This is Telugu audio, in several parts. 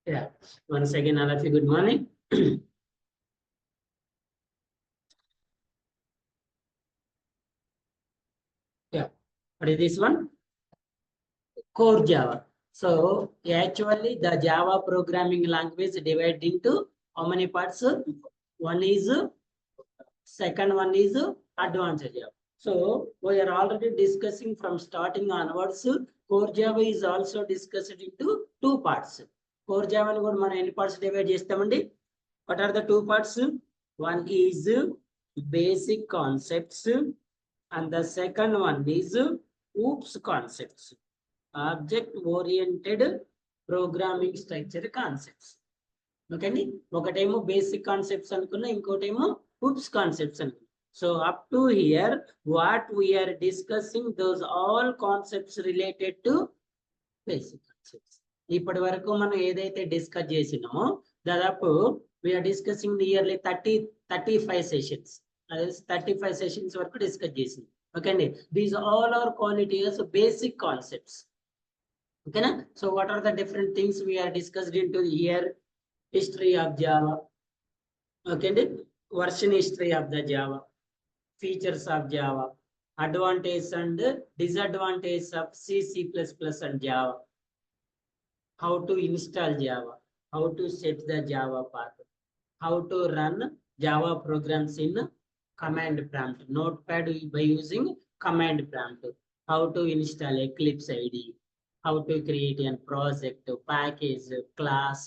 Yeah. Once again, all of you, good morning. Yeah. What is this one? Core Java. So actually, the Java programming language divided into how many parts? One is second one is advanced Java. So we are already discussing from starting onwards. Core Java is also discussed into two parts. Core Java కూడా మనం ఎన్ని parts divide చేస్తామండి? What are the two parts? One is basic concepts and the second one is OOPS concepts, object oriented programming structure concepts. Okay అండి, ఒకటేమో బేసిక్ కాన్సెప్ట్స్ అనుకున్నా, ఇంకోటేమో OOPS concepts అనుకున్నా. So up to here what we are discussing, those all concepts related to basic concepts. ఇప్పటి వరకు మనం ఏదైతే డిస్కస్ చేసినామో దాదాపు we are discussing nearly 35 sessions. 35 sessions వరకు డిస్కస్ చేసింది. ఓకే అండి, these all are qualities basic concepts. ఓకేనా? So what are the different things we are discussed in to here? History of Java, okay అండి, version history of the Java, features of Java, advantage and disadvantage of C++ and Java, how to install Java, how to set the Java path, how to run Java programs in command prompt, notepad by using command prompt, how to install Eclipse IDE, how to create a project, package, class,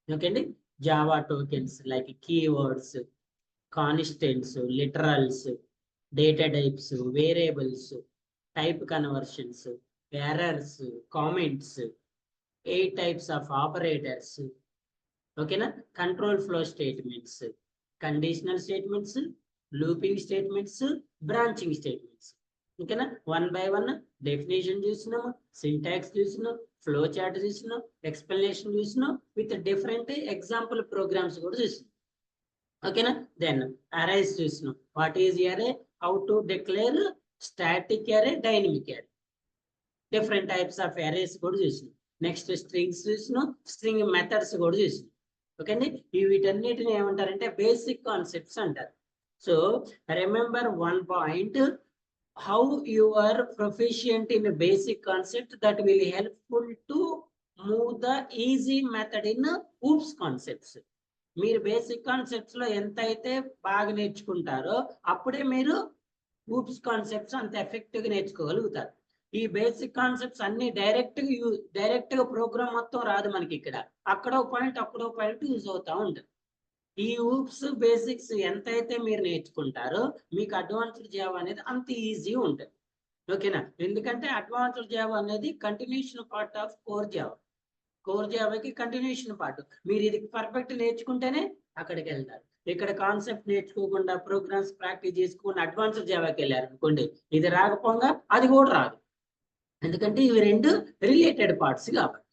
okay, Java tokens like keywords, constants, literals, data types, variables, type conversions, errors, comments, 8 types of operators, okay na, control flow statements, conditional statements, looping statements, branching statements. Okay na, one by one definition చూసినాము, syntax చూసినాము, flow chart చూసినాము, explanation చూసినాము, with different example programs కూడా చూసినాము. Okay na, then arrays చూసినాము. What is array? How to declare static array, dynamic array. Different types of arrays కూడా చూసినాము. నెక్స్ట్ స్ట్రింగ్స్ చూసినాం, స్ట్రింగ్ మెథడ్స్ కూడా చూసినాం. ఓకే అండి, వీటన్నిటిని ఏమంటారంటే బేసిక్ కాన్సెప్ట్స్ అంటారు. So remember one point, how you are proficient in basic concept that will helpful to move the easy method in OOPS concepts. మీరు బేసిక్ కాన్సెప్ట్స్ లో ఎంత అయితే బాగా నేర్చుకుంటారో అప్పుడే మీరు OOPS కాన్సెప్ట్స్ అంత ఎఫెక్టివ్ గా నేర్చుకోగలుగుతారు. ఈ బేసిక్ కాన్సెప్ట్స్ అన్ని డైరెక్ట్ గా ప్రోగ్రామ్ మొత్తం రాదు మనకి. ఇక్కడ అక్కడో పాయింట్ యూజ్ అవుతా ఉంటుంది. ఈ OOPS బేసిక్స్ ఎంతైతే మీరు నేర్చుకుంటారో మీకు అడ్వాన్స్డ్ జావా అనేది అంత ఈజీ ఉంటుంది. ఓకేనా? ఎందుకంటే అడ్వాన్స్డ్ జావా అనేది continuation part of core Java. Core జావాకి కంటిన్యూషన్ పార్ట్. మీరు ఇది పర్ఫెక్ట్ నేర్చుకుంటేనే అక్కడికి వెళ్తారు. ఇక్కడ కాన్సెప్ట్ నేర్చుకోకుండా ప్రోగ్రామ్స్ ప్రాక్టీస్ చేసుకుని అడ్వాన్స్డ్ జావాకి వెళ్ళారు అనుకోండి, ఇది రాకపోగా అది కూడా రాదు. ఎందుకంటే ఇవి రెండు రిలేటెడ్ పార్ట్స్ కాబట్టి.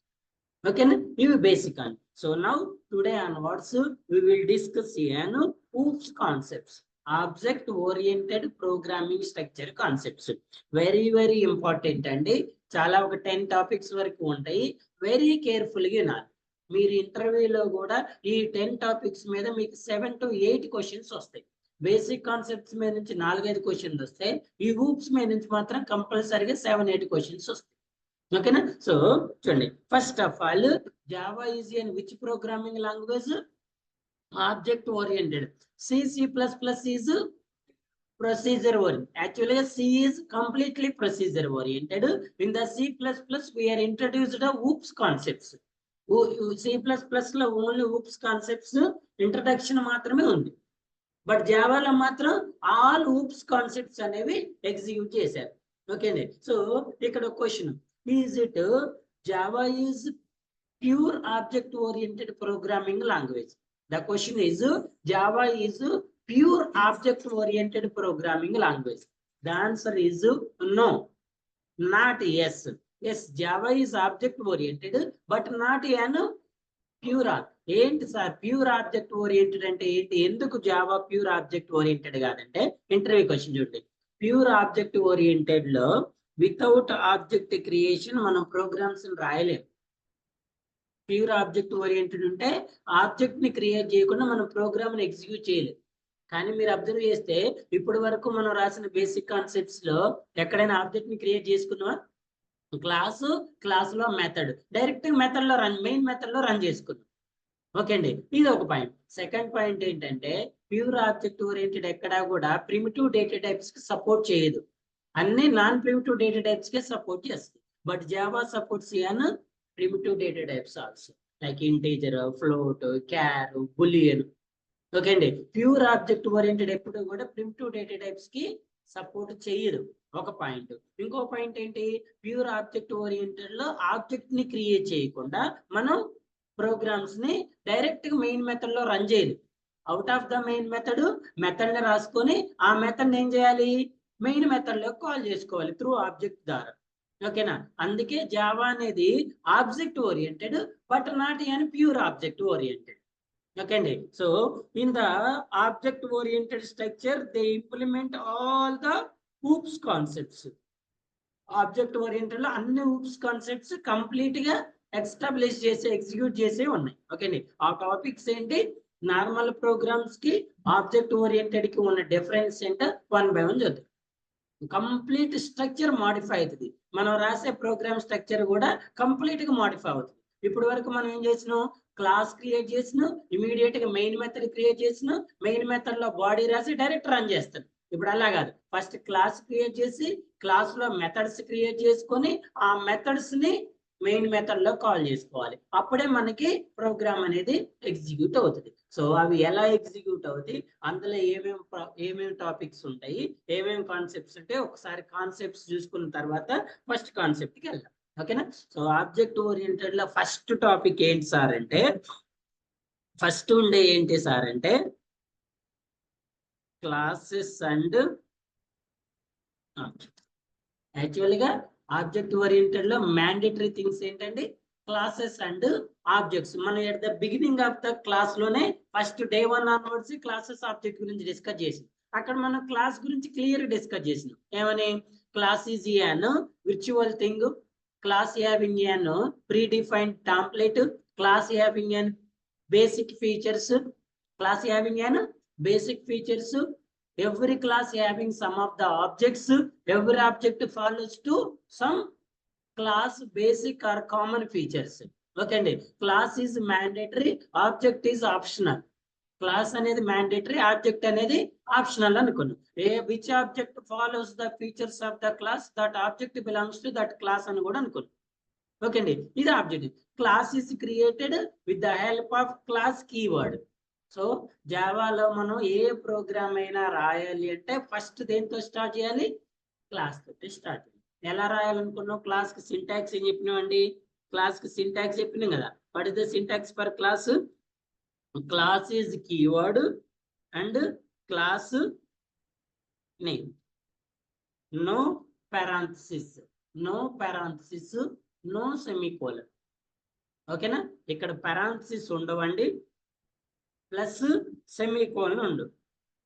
ఓకేనా? ఇవి బేసిక్ అని. So now today onwards we will discuss OOPS concepts, object oriented programming structure concepts. Very very important అండి. చాలా ఒక 10 టాపిక్స్ వరకు ఉంటాయి. వెరీ కేర్ఫుల్గా వినాలి. మీరు ఇంటర్వ్యూలో కూడా ఈ 10 టాపిక్స్ మీద మీకు 7 to 8 క్వశ్చన్స్ వస్తాయి. బేసిక్ కాన్సెప్ట్స్ మీద నుంచి 4-5 క్వశ్చన్స్ వస్తాయి. ఈ OOPS మీద నుంచి మాత్రం కంపల్సరీగా 7-8 క్వశ్చన్స్ వస్తాయి. ఓకేనా? సో చూడండి, first of all Java is in which programming language? Object oriented. C++ is procedure oriented. Actually C is completely procedure oriented. In the C++ we are introduced the OOPS concepts. C++ లో ఓన్లీ OOPS కాన్సెప్ట్స్ ఇంట్రడక్షన్ మాత్రమే ఉంది. బట్ జావాలో మాత్రం ఆల్ OOPS కాన్సెప్ట్స్ అనేవి ఎగ్జిక్యూట్ చేశారు. ఓకేనే? సో ఇక్కడ question, is it Java is pure object oriented programming language? The question is, Java is pure object oriented programming language? The answer is no, not yes. Yes, Java is object oriented but not an pure. ఏంటి సార్ ప్యూర్ ఆబ్జెక్ట్ ఓరియంటెడ్ అంటే ఏంటి? ఎందుకు జావా ప్యూర్ ఆబ్జెక్ట్ ఓరియంటెడ్ కాదంటే, ఇంటర్వ్యూ క్వశ్చన్ చూడండి. ప్యూర్ ఆబ్జెక్ట్ ఓరియంటెడ్ లో వితౌట్ ఆబ్జెక్ట్ క్రియేషన్ మనం ప్రోగ్రామ్స్ రాయలేము. ప్యూర్ ఆబ్జెక్ట్ ఓరియంటెడ్ ఉంటే ఆబ్జెక్ట్ ని క్రియేట్ చేయకుండా మనం ప్రోగ్రామ్ ని ఎగ్జిక్యూట్ చేయలేదు. కానీ మీరు అబ్జర్వ్ చేస్తే ఇప్పటి వరకు మనం రాసిన బేసిక్ కాన్సెప్ట్స్ లో ఎక్కడైనా ఆబ్జెక్ట్ ని క్రియేట్ చేసుకున్నావా? క్లాస్ లో మెథడ్ డైరెక్ట్ మెథడ్ లో మెయిన్ మెథడ్ లో రన్ చేసుకున్నాం. ఓకే అండి, ఇది ఒక పాయింట్. సెకండ్ పాయింట్ ఏంటంటే ప్యూర్ ఆబ్జెక్ట్ ఓరియంటెడ్ ఎక్కడా కూడా ప్రిమిటివ్ డేటా టైప్స్ కి సపోర్ట్ చేయదు. అన్ని నాన్ ప్రిమిటివ్ డేటా టైప్స్ కి సపోర్ట్ చేస్తుంది. But Java supports an primitive data types also like integer, float, char, boolean. Okay అండి, ప్యూర్ ఆబ్జెక్ట్ ఓరియంటెడ్ ఎప్పుడు కూడా ప్రిమిటివ్ డేటా టైప్స్ కి సపోర్ట్ చేయరు. ఒక పాయింట్. ఇంకో పాయింట్ ఏంటి, ప్యూర్ ఆబ్జెక్ట్ ఓరియంటెడ్ లో ఆబ్జెక్ట్ ని క్రియేట్ చేయకుండా మనం ప్రోగ్రామ్స్ ని డైరెక్ట్ గా మెయిన్ మెథడ్ లో రన్ చేయదు. Out of the main method ని రాసుకొని ఆ మెథడ్ ఏం చేయాలి, మెయిన్ మెథడ్ లో కాల్ చేసుకోవాలి త్రూ ఆబ్జెక్ట్ ద్వారా. ఓకేనా, అందుకే జావా అనేది object oriented but not an pure object oriented. Okay అండి, so in the object oriented structure they implement all the hoops concepts. Object oriented లో అన్ని హూప్స్ కాన్సెప్ట్స్ కంప్లీట్ గా ఎస్టాబ్లిష్ చేసి ఎగ్జిక్యూట్ చేసే ఉన్నాయి. ఓకే అండి, ఆ టాపిక్స్ ఏంటి, నార్మల్ ప్రోగ్రామ్స్ కి ఆబ్జెక్ట్ ఓరియంటెడ్ కి ఉన్న డిఫరెన్స్ ఏంటో 1 by 1 చూద్దాం. కంప్లీట్ స్ట్రక్చర్ మాడిఫై అవుతుంది. మనం రాసే ప్రోగ్రామ్ స్ట్రక్చర్ కూడా కంప్లీట్ గా మాడిఫై అవుతుంది. ఇప్పటి వరకు మనం ఏం చేసినాం, క్లాస్ క్రియేట్ చేసినాం, ఇమీడియట్ గా మెయిన్ మెథడ్ క్రియేట్ చేసినాం, మెయిన్ మెథడ్ లో బాడీ రాసి డైరెక్ట్ రన్ చేస్తాం. ఇప్పుడు అలా కాదు, ఫస్ట్ క్లాస్ క్రియేట్ చేసి క్లాస్ లో మెథడ్స్ క్రియేట్ చేసుకొని ఆ మెథడ్స్ ని మెయిన్ మెథడ్ లో కాల్ చేసుకోవాలి. అప్పుడే మనకి ప్రోగ్రామ్ అనేది ఎగ్జిక్యూట్ అవుతుంది. సో అవి ఎలా ఎగ్జిక్యూట్ అవుతాయి, అందులో ఏమేమి టాపిక్స్ ఉంటాయి, ఏమేమి కాన్సెప్ట్స్ ఉంటాయి, ఒకసారి కాన్సెప్ట్స్ చూసుకున్న తర్వాత ఫస్ట్ కాన్సెప్ట్ కి వెళ్దాం. ఓకేనా, సో ఆబ్జెక్ట్ ఓరియంటెడ్ లో ఫస్ట్ టాపిక్ ఏంటి సార్ అంటే, ఫస్ట్ ఉండే ఏంటి సార్ అంటే క్లాసెస్ అండ్ యాక్చువల్గా ఆబ్జెక్ట్ ఓరియంటెడ్ లో మ్యాండేటరీ థింగ్స్ ఏంటండి, క్లాసెస్ అండ్ ఆబ్జెక్ట్స్. మనం at the beginning of the class లోనే first day 1 onwards classes object గురించి డిస్కస్ చేసి అక్కడ మనం క్లాస్ గురించి క్లియర్ డిస్కస్ చేసినాం. ఏమని, class is an virtual thing, class having an predefined template, class having an basic features, class having an basic features, every class having some of the objects, every object follows to some class basic or common features. Okay అండి, class is mandatory, object is optional. Class అనేది మ్యాండేటరీ, ఆబ్జెక్ట్ అనేది ఆప్షనల్ అనుకున్నాం. Which object follows the features of the class, that object belongs to that class అని కూడా అనుకున్నాం. ఓకే అండి, ఇది object. Class is created with the help of class keyword. So జావాలో మనం ఏ ప్రోగ్రామ్ అయినా రాయాలి అంటే ఫస్ట్ దేంతో స్టార్ట్ చేయాలి, క్లాస్ తోటి స్టార్ట్ చేయాలి. ఎలా రాయాలనుకున్నాం, క్లాస్ కి సింటాక్స్ ఏం చెప్పినామండి, క్లాస్ కి సింటాక్స్ చెప్పినాం కదా. What is the syntax for class, class is keyword and class name, no parenthesis, no semicolon. ఓకేనా, ఇక్కడ parenthesis ఉండవండి, ప్లస్ సెమీకోలన్ ఉండు.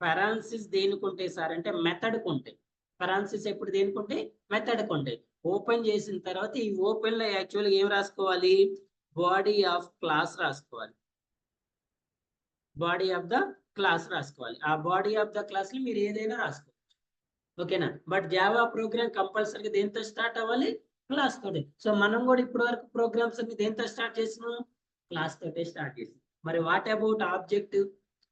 parenthesis దేనికి ఉంటాయి సార్ అంటే మెథడ్కి ఉంటాయి. parenthesis ఎప్పుడు దేనికి ఉంటాయి, మెథడ్కి ఉంటాయి. ఓపెన్ చేసిన తర్వాత ఈ ఓపెన్ లో యాక్చువల్గా ఏం రాసుకోవాలి, బాడీ ఆఫ్ క్లాస్ రాసుకోవాలి, బాడీ ఆఫ్ ద క్లాస్ రాసుకోవాలి. ఆ బాడీ ఆఫ్ ద క్లాస్ ని మీరు ఏదైనా రాసుకోవచ్చు. ఓకేనా, బట్ జావా ప్రోగ్రామ్ కంపల్సరీగా దేంతో స్టార్ట్ అవ్వాలి, క్లాస్ తోటి. సో మనం కూడా ఇప్పటి వరకు ప్రోగ్రామ్స్ అన్ని దేంతో స్టార్ట్ చేసినాం, క్లాస్ తోటే స్టార్ట్ చేసినాం. మరి what about object,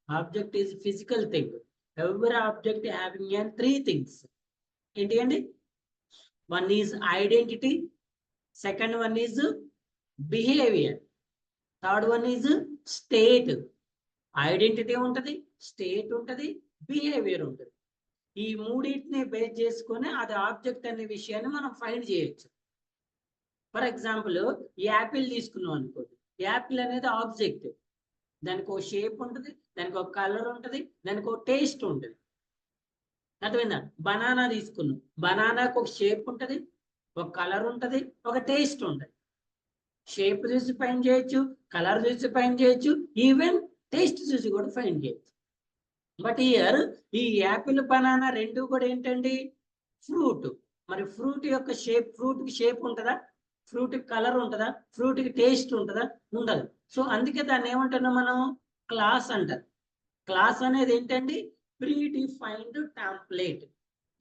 object is physical thing. ఎవరి ఆబ్జెక్ట్ హ్యావింగ్ an 3 things. ఏంటి అండి, one is identity, second one is behaviour, third one is state. Identity ఉంటుంది, స్టేట్ ఉంటుంది, బిహేవియర్ ఉంటుంది. ఈ మూడింటిని బేస్ చేసుకొని అది ఆబ్జెక్ట్ అనే విషయాన్ని మనం ఫైండ్ చేయొచ్చు. ఫర్ ఎగ్జాంపుల్ యాపిల్ తీసుకున్నాం అనుకోండి, యాపిల్ అనేది ఆబ్జెక్ట్. దానికి ఒక షేప్ ఉంటుంది, దానికి ఒక కలర్ ఉంటుంది, దానికి ఒక టేస్ట్ ఉంటుంది. అర్థమైందా, బనానా తీసుకున్నాం, బనానాకు ఒక షేప్ ఉంటుంది, ఒక కలర్ ఉంటుంది, ఒక టేస్ట్ ఉంటుంది. షేప్ చూసి ఫైండ్ చేయొచ్చు, కలర్ చూసి ఫైండ్ చేయొచ్చు, ఈవెన్ టేస్ట్ చూసి కూడా ఫైండ్ చేయొచ్చు. బట్ ఇయర్ ఈ యాపిల్ బనానా రెండు కూడా ఏంటండి, ఫ్రూట్. మరి ఫ్రూట్ యొక్క షేప్, ఫ్రూట్ కి షేప్ ఉంటుందా, ఫ్రూట్ కలర్ ఉంటుందా, ఫ్రూట్ కి టేస్ట్ ఉంటుందా, ఉండదు. సో అందుకే దాన్ని ఏమంటున్నాం మనం, క్లాస్ అంటారు. క్లాస్ అనేది ఏంటండి, pre defined template.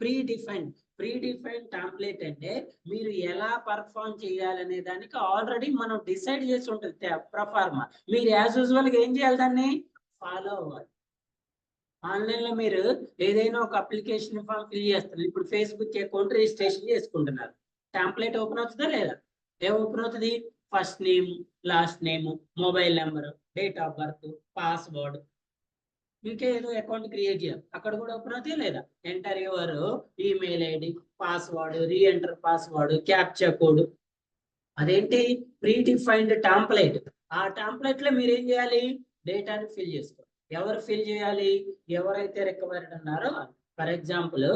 Pre defined template అంటే మీరు ఎలా పర్ఫామ్ చేయాలనే దానికి ఆల్రెడీ మనం డిసైడ్ చేసి ఉంటుంది ప్రొఫార్మా. మీరు యాజ్ యూజువల్ గా ఏం చేయాలి, దాన్ని ఫాలో అవ్వాలి. ఆన్లైన్ లో మీరు ఏదైనా ఒక అప్లికేషన్ ఫామ్ ఫిల్ చేస్తారు. ఇప్పుడు ఫేస్బుక్ అకౌంట్ రిజిస్ట్రేషన్ చేసుకుంటున్నారు. టాంప్లెట్ ఓపెన్ అవుతుందా లేదా, ఏం ఓపెన్ అవుతుంది, first name, last name, mobile number, date of birth, password, ఇంకా ఏదో అకౌంట్ క్రియేట్ చేయాలి, అక్కడ కూడా ఓపెన్ అవుతాయి లేదా, enter your email ID, password, re-enter password, captcha code. అదేంటి, ప్రీ డిఫైన్డ్ టాంప్లెట్. ఆ టాంప్లెట్ లో మీరు ఏం చేయాలి, డేటాని ఫిల్ చేసుకోవాలి. ఎవరు ఫిల్ చేయాలి, ఎవరైతే రిక్వైర్డ్ ఉన్నారో. ఫర్ ఎగ్జాంపుల్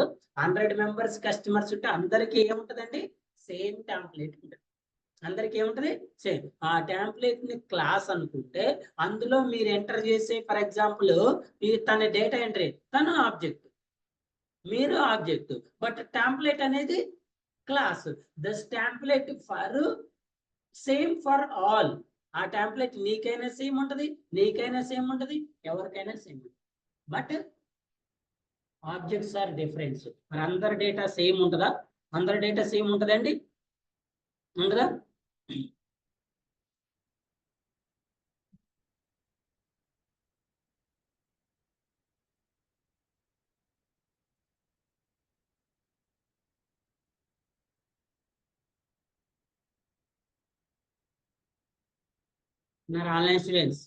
100 మెంబర్స్ కస్టమర్స్ ఉంటే అందరికీ ఏముంటదండి, సేమ్ టాంప్లెట్ ఉంటుంది. అందరికి ఏముంటది, సేమ్. ఆ టాంప్లెట్ ని క్లాస్ అనుకుంటే అందులో మీరు ఎంటర్ చేసే, ఫర్ ఎగ్జాంపుల్ తన డేటా ఎంట్రీ, తను ఆబ్జెక్ట్, మీరు ఆబ్జెక్ట్, బట్ టాంప్లెట్ అనేది class. The template for same for all. ఆ టాంప్లెట్ నీకైనా సేమ్ ఉంటది, నీకైనా సేమ్ ఉంటది, ఎవరికైనా సేమ్ ఉంటుంది. But objects are differences. మరి అందరి డేటా సేమ్ ఉంటుందా, అందరి డేటా సేమ్ ఉంటుందండి, ఉండదా. నా online students,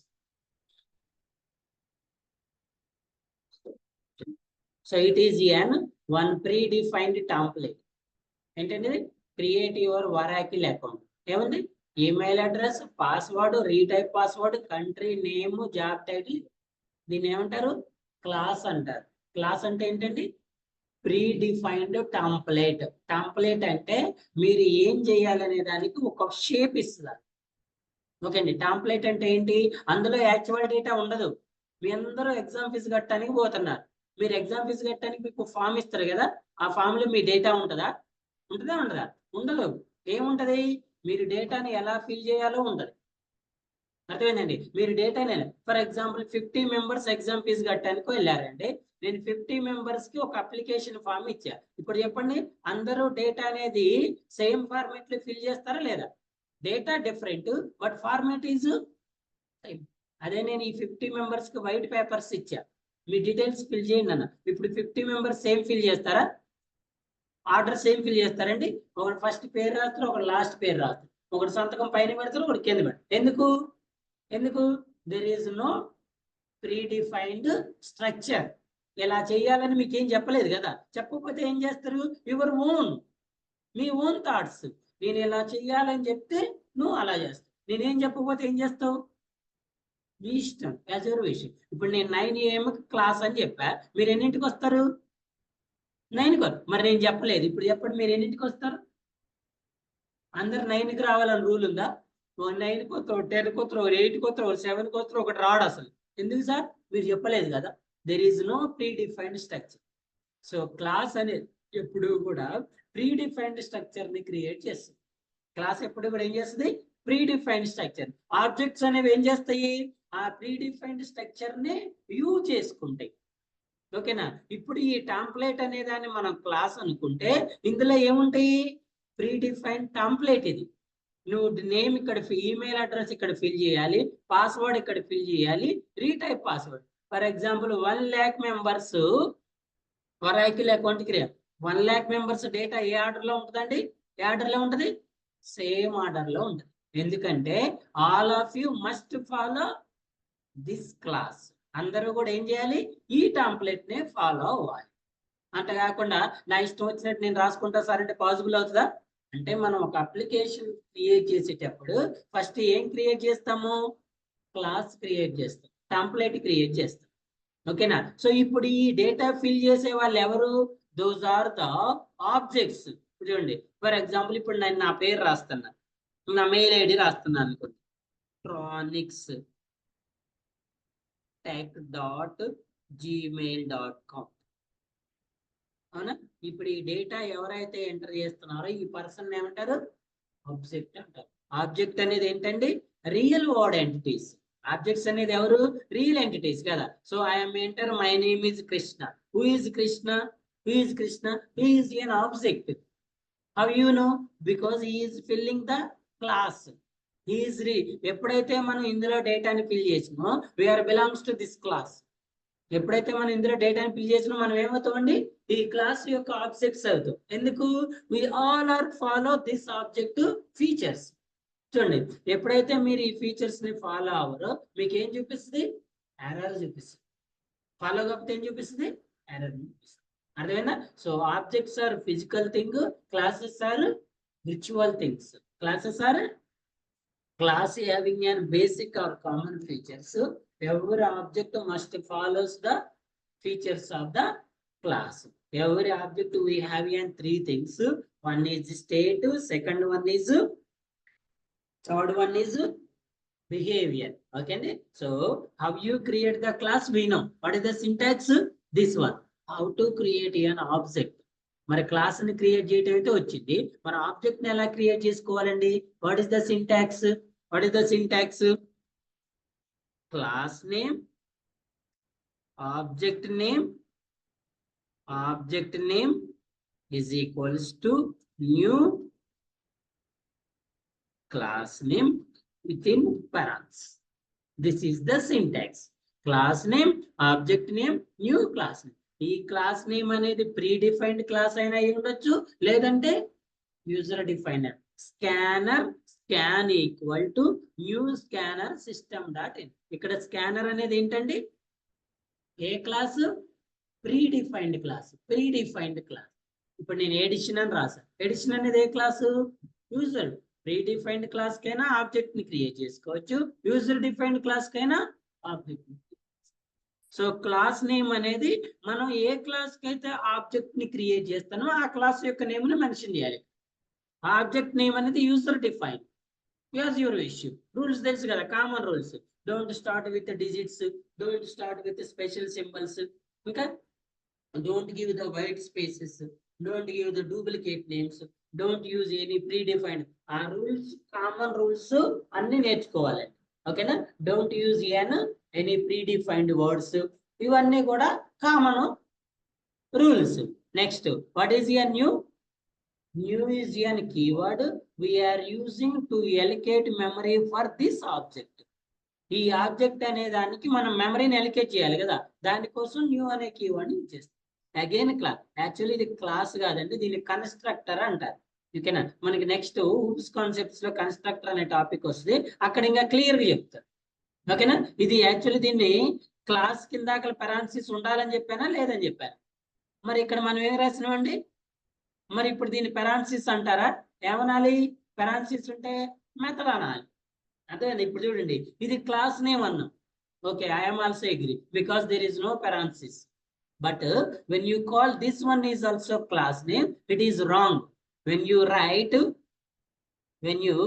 so it is an one predefined template. ఏంటంటే క్రియేట్ యువర్ వరాకిల్ అకౌంట్. ఏముంది, email address, password, retype password, country name, job title. దీన్ని ఏమంటారు, క్లాస్ అంటారు. క్లాస్ అంటే ఏంటండి, ప్రీ డిఫైన్డ్ టాంప్లెట్. టాంప్లెట్ అంటే మీరు ఏం చేయాలనే దానికి ఒక షేప్ ఇస్తున్నారు. ఓకే అండి. టాంప్లెట్ అంటే ఏంటి, అందులో యాక్చువల్ డేటా ఉండదు. మీ అందరూ ఎగ్జామ్ ఫీజు కట్టడానికి పోతున్నారు. మీరు ఎగ్జామ్ ఫీజు కట్టడానికి మీకు ఫామ్ ఇస్తారు కదా, ఆ ఫామ్ లో మీ డేటా ఉంటుందా, ఉంటుందా ఉండదా, ఉండదు. ఏముంటది, మీరు డేటాని ఎలా ఫిల్ చేయాలో ఉంటది. అర్థమైందండి. మీరు డేటానే, for example 50 members exam fee కట్టడానికి వెళ్ళారంటే నేను 50 మెంబర్స్ కి ఒక అప్లికేషన్ ఫామ్ ఇచ్చా. ఇప్పుడు చెప్పండి, అందరూ డేటా అనేది సేమ్ ఫార్మేట్ లో ఫిల్ చేస్తారా లేదా, data different but format is same. అదే నేను ఈ 50 మెంబర్స్ కి వైట్ పేపర్స్ ఇచ్చా, మీ డీటెయిల్స్ ఫిల్ చేయండి అన్న. ఇప్పుడు 50 మెంబర్స్ సేమ్ ఫిల్ చేస్తారా, ఆర్డర్ సేమ్ ఫిల్ చేస్తారండి. ఒకటి ఫస్ట్ పేరు రాస్తారు, ఒకటి లాస్ట్ పేరు రాస్తారు, ఒకటి సంతకం పైన పెడతారు, ఒకటి కింద పెడతారు. ఎందుకు, ఎందుకు, there is no predefined structure. ఇలా చేయాలని మీకు ఏం చెప్పలేదు కదా, చెప్పకపోతే ఏం చేస్తారు, యువర్ ఓన్, మీ ఓన్ థాట్స్. నేను ఇలా చెయ్యాలని చెప్తే నువ్వు అలా చేస్తావు, నేనేం చెప్పకపోతే ఏం చేస్తావు, మీ ఇష్టం, రిజర్వేషన్. ఇప్పుడు నేను 9 AM క్లాస్ అని చెప్పా, మీరు ఎన్నింటికి వస్తారు, 9కి. మరి నేను చెప్పలేదు, ఇప్పుడు చెప్పండి మీరు ఎన్నింటికి వస్తారు, అందరు 9కి రావాలని రూల్ ఉందా, 9కి వస్తారు, 10కి వస్తారు, 8కి వస్తారు, 7కి వస్తారు, ఒకటి రాడు అసలు. ఎందుకు సార్, మీరు చెప్పలేదు కదా. There is no predefined structure. So class అనేది ఎప్పుడు కూడా ప్రీ డిఫైన్డ్ స్ట్రక్చర్ ని క్రియేట్ చేస్తుంది. క్లాస్ ఎప్పుడు కూడా ఏం చేస్తుంది, ప్రీ డిఫైన్డ్ స్ట్రక్చర్. ఆబ్జెక్ట్స్ అనేవి ఏం చేస్తాయి, ఆ ప్రీ డిఫైన్డ్ స్ట్రక్చర్ ని యూజ్ చేసుకుంటాయి. ఓకేనా. ఇప్పుడు ఈ టాంప్లెట్ అనే దాన్ని మనం క్లాస్ అనుకుంటే ఇందులో ఏముంటాయి, ప్రీ డిఫైన్డ్ టాంప్లెట్. ఇది నువ్వు నేమ్ ఇక్కడ, ఈమెయిల్ అడ్రస్ ఇక్కడ ఫిల్ చేయాలి, పాస్వర్డ్ ఇక్కడ ఫిల్ చేయాలి, retype password. For example 1 lakh members వరాకిల్ account create. 1 lakh members data A order లో ఉంటుందండి, ఏ ఆర్డర్ లో ఉంటుంది, సేమ్ ఆర్డర్ లో ఉంటుంది. ఎందుకంటే all of you must follow this class. అందరూ కూడా ఏం చేయాలి, ఈ టాంప్లెట్ నే ఫాలో అవ్వాలి. అంత కాకుండా నా ఇష్టం వచ్చినట్టు నేను రాసుకుంటా సార్ అంటే పాసిబుల్ అవుతుందా. అంటే మనం ఒక అప్లికేషన్ క్రియేట్ చేసేటప్పుడు ఫస్ట్ ఏం క్రియేట్ చేస్తాము, క్లాస్ క్రియేట్ చేస్తాం, టాంప్లెట్ క్రియేట్ చేస్తాం. ఓకేనా. సో ఇప్పుడు ఈ డేటా ఫిల్ చేసే వాళ్ళు ఎవరు, దోస్ ఆర్ ద ఆబ్జెక్ట్స్. చూడండి, ఫర్ ఎగ్జాంపుల్ ఇప్పుడు నేను నా పేరు రాస్తున్నా, నా మెయిల్ ఐడి రాస్తున్నాను అనుకోండి, tronics.tech.gmail.com. అవునా. ఇప్పుడు ఈ డేటా ఎవరైతే ఎంటర్ చేస్తున్నారో ఈ పర్సన్ ఏమంటారు, ఆబ్జెక్ట్ అంటారు. ఆబ్జెక్ట్ అనేది ఏంటండి, రియల్ వర్డ్ ఎంటిటీస్. ఆబ్జెక్ట్స్ అనేది ఎవరు, రియల్ ఎంటిటీస్ కదా. So I'm enter my name is Krishna. Who is Krishna, who is Krishna, he is an object. How you know, because he is filling the class. He is ఎప్పుడైతే మనం ఇందులో డేటాని ఫిల్ చేసినో we are belongs to this class. ఎప్పుడైతే మనం ఇందులో డేటాని ఫిల్ చేసినా మనం ఏమవుతామండి, ఈ క్లాస్ యొక్క ఆబ్జెక్ట్స్ అవుతాం. ఎందుకు, we all are follow this object features. చూడండి, ఎప్పుడైతే మీరు ఈ ఫీచర్స్ ని ఫాలో అవ్వరో మీకు ఏం చూపిస్తుంది, ఎర్రర్ చూపిస్తుంది. ఫాలో కాకపోతే ఏం చూపిస్తుంది, ఎర్రర్ చూపిస్తుంది. అర్థమైందా? So objects are physical thing, classes are virtual things. Classes are class having an basic or common features. Every object must follows the features of the class. Every object we have in three things. One is state, second one is, third one is behavior. Okay, so how you create the class, we know. What is the syntax? This one. How to create an object. మరి క్లాస్ ని క్రియేట్ చేయటం అయితే వచ్చింది, మరి ఆబ్జెక్ట్ ని ఎలా క్రియేట్ చేసుకోవాలండి? What is the syntax? What is the syntax? Class name, object name is equals to new class name within parentheses. This is the syntax. Class name, object name, new class name. ఈ క్లాస్ నేమ్ అనేది ప్రీ డిఫైన్డ్ క్లాస్ అయినా అయి ఉండొచ్చు, లేదంటే user defined. Scanner, scan equal to new scanner system dot in. ఇక్కడ స్కానర్ అనేది ఏంటండి, a class, predefined class. Predefined class. ఇప్పుడు నేను ఎడిషన్ అని రాశాను. ఎడిషన్ అనేది ఏ class, user. Predefined class కైనా ఆబ్జెక్ట్ ని క్రియేట్ చేసుకోవచ్చు, యూజర్ డిఫైన్డ్ క్లాస్ కైనా ఆబ్జెక్ట్. సో క్లాస్ నేమ్ అనేది మనం ఏ క్లాస్ కి అయితే ఆబ్జెక్ట్ ని క్రియేట్ చేస్తానో ఆ క్లాస్ యొక్క నేమ్ ని మెన్షన్ చేయాలి. ఆబ్జెక్ట్ నేమ్ అనేది user define, as your issue. Rules తెలుసు కదా, common rules. Don't start with digits, don't start with special symbols, ఇంకా don't give the white spaces, don't give the duplicate names, don't use any predefined. ఆ రూల్స్, కామన్ రూల్స్ అన్ని నేర్చుకోవాలి. ఓకేనా? Don't use any predefined words, ఇవన్నీ కూడా common rules. Next, what is a new? New is an keyword we are using to allocate memory for this object. ఈ ఆబ్జెక్ట్ అనే దానికి మనం మెమరీని అలికేట్ చేయాలి కదా, దానికోసం న్యూ అనే కీవర్డ్ యూజ్ చేస్తాం. అగైన్ క్లాస్, యాక్చువల్లీ ఇది క్లాస్ కాదండి, దీన్ని కన్స్ట్రక్టర్ అంటారు. ఓకేనా? మనకి నెక్స్ట్ ఊప్స్ కాన్సెప్ట్స్ లో కన్స్ట్రక్టర్ అనే టాపిక్ వస్తుంది, అక్కడ ఇంకా క్లియర్ గా చెప్తారు. ఓకేనా? ఇది యాక్చువల్లీ దీన్ని క్లాస్ కింద అక్కడ పెరాన్సిస్ ఉండాలని చెప్పానా లేదని చెప్పాను. మరి ఇక్కడ మనం ఏం రాసినామండి, మరి ఇప్పుడు దీన్ని పెరాన్సిస్ అంటారా, ఏమనాలి? పెరాన్సిస్ ఉంటే మెథడ్ అనాలి. అదే ఇప్పుడు చూడండి, ఇది క్లాస్ నేమ్ అన్నాం. Okay, I'm also agree because there is no parenthesis. But when you call this one is also class name, it is wrong. When you write, when you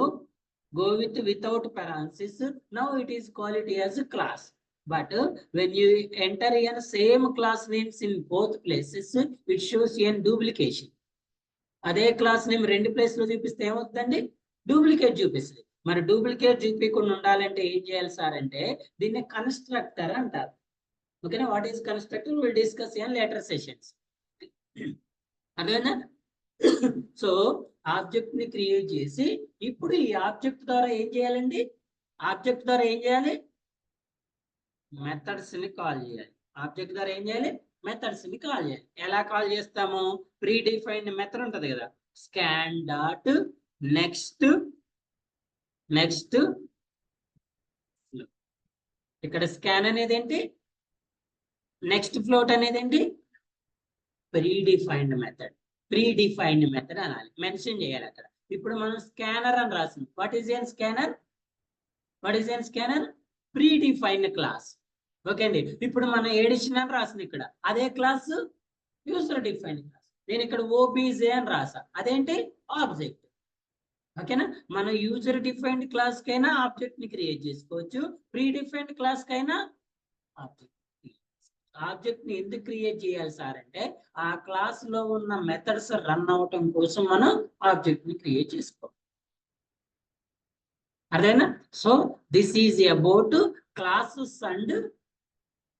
go with without parenthesis, now it is called it as a class. But when you enter in same class names in both places, it shows a duplication. అదే క్లాస్ నేమ్ రెండు ప్లేస్ లో చూపిస్తే ఏమవుతుందండి, డూప్లికేట్ చూపిస్తుంది. మరి డూప్లికేట్ చూపించకుండా ఉండాలంటే ఏం చేయాలి సార్ అంటే, దీన్ని కన్స్ట్రక్టర్ అంటారు. ఓకేనా? What is constructor will discuss in later sessions. అదేనా? సో ఆబ్జెక్ట్ ని క్రియేట్ చేసి ఇప్పుడు ఈ ఆబ్జెక్ట్ ద్వారా ఏం చేయాలండి, ఆబ్జెక్ట్ ద్వారా ఏం చేయాలి, మెథడ్స్ ని కాల్ చేయాలి. ఆబ్జెక్ట్ ద్వారా ఏం చేయాలి, మెథడ్స్ ని కాల్ చేయాలి. ఎలా కాల్ చేస్తాము, ప్రీ డిఫైన్డ్ మెథడ్ ఉంటది కదా, స్కాన్ డాట్ నెక్స్ట్. ఇక్కడ స్కాన్ అనేది ఏంటి, నెక్స్ట్ ఫ్లోట్ అనేది ఏంటి, predefined method. Predefined method అనాలి, మెన్షన్ చేయాలి అక్కడ. ఇప్పుడు మనం స్కానర్ అని రాసింది. What is an scanner? What is an scanner? Predefined class. Okay అండి. ఇప్పుడు మనం ఎడిషన్ అని రాసింది, ఇక్కడ అదే క్లాస్ యూజర్ డిఫైన్డ్ క్లాస్. నేను ఇక్కడ ఓబీజే అని రాసా, అదేంటి, ఆబ్జెక్ట్. ఓకేనా? మనం యూజర్ డిఫైన్డ్ క్లాస్ కైనా ఆబ్జెక్ట్ ని క్రియేట్ చేసుకోవచ్చు, ప్రీ డిఫైన్డ్ క్లాస్ కైనా ఆబ్జెక్ట్. ఆబ్జెక్ట్ ని ఎందుకు క్రియేట్ చేయాలి సార్ అంటే, ఆ క్లాస్ లో ఉన్న మెథడ్స్ రన్ అవటం కోసం మనం ఆబ్జెక్ట్ ని క్రియేట్ చేసుకోవాలి. అర్థమైనా? So this is about classes and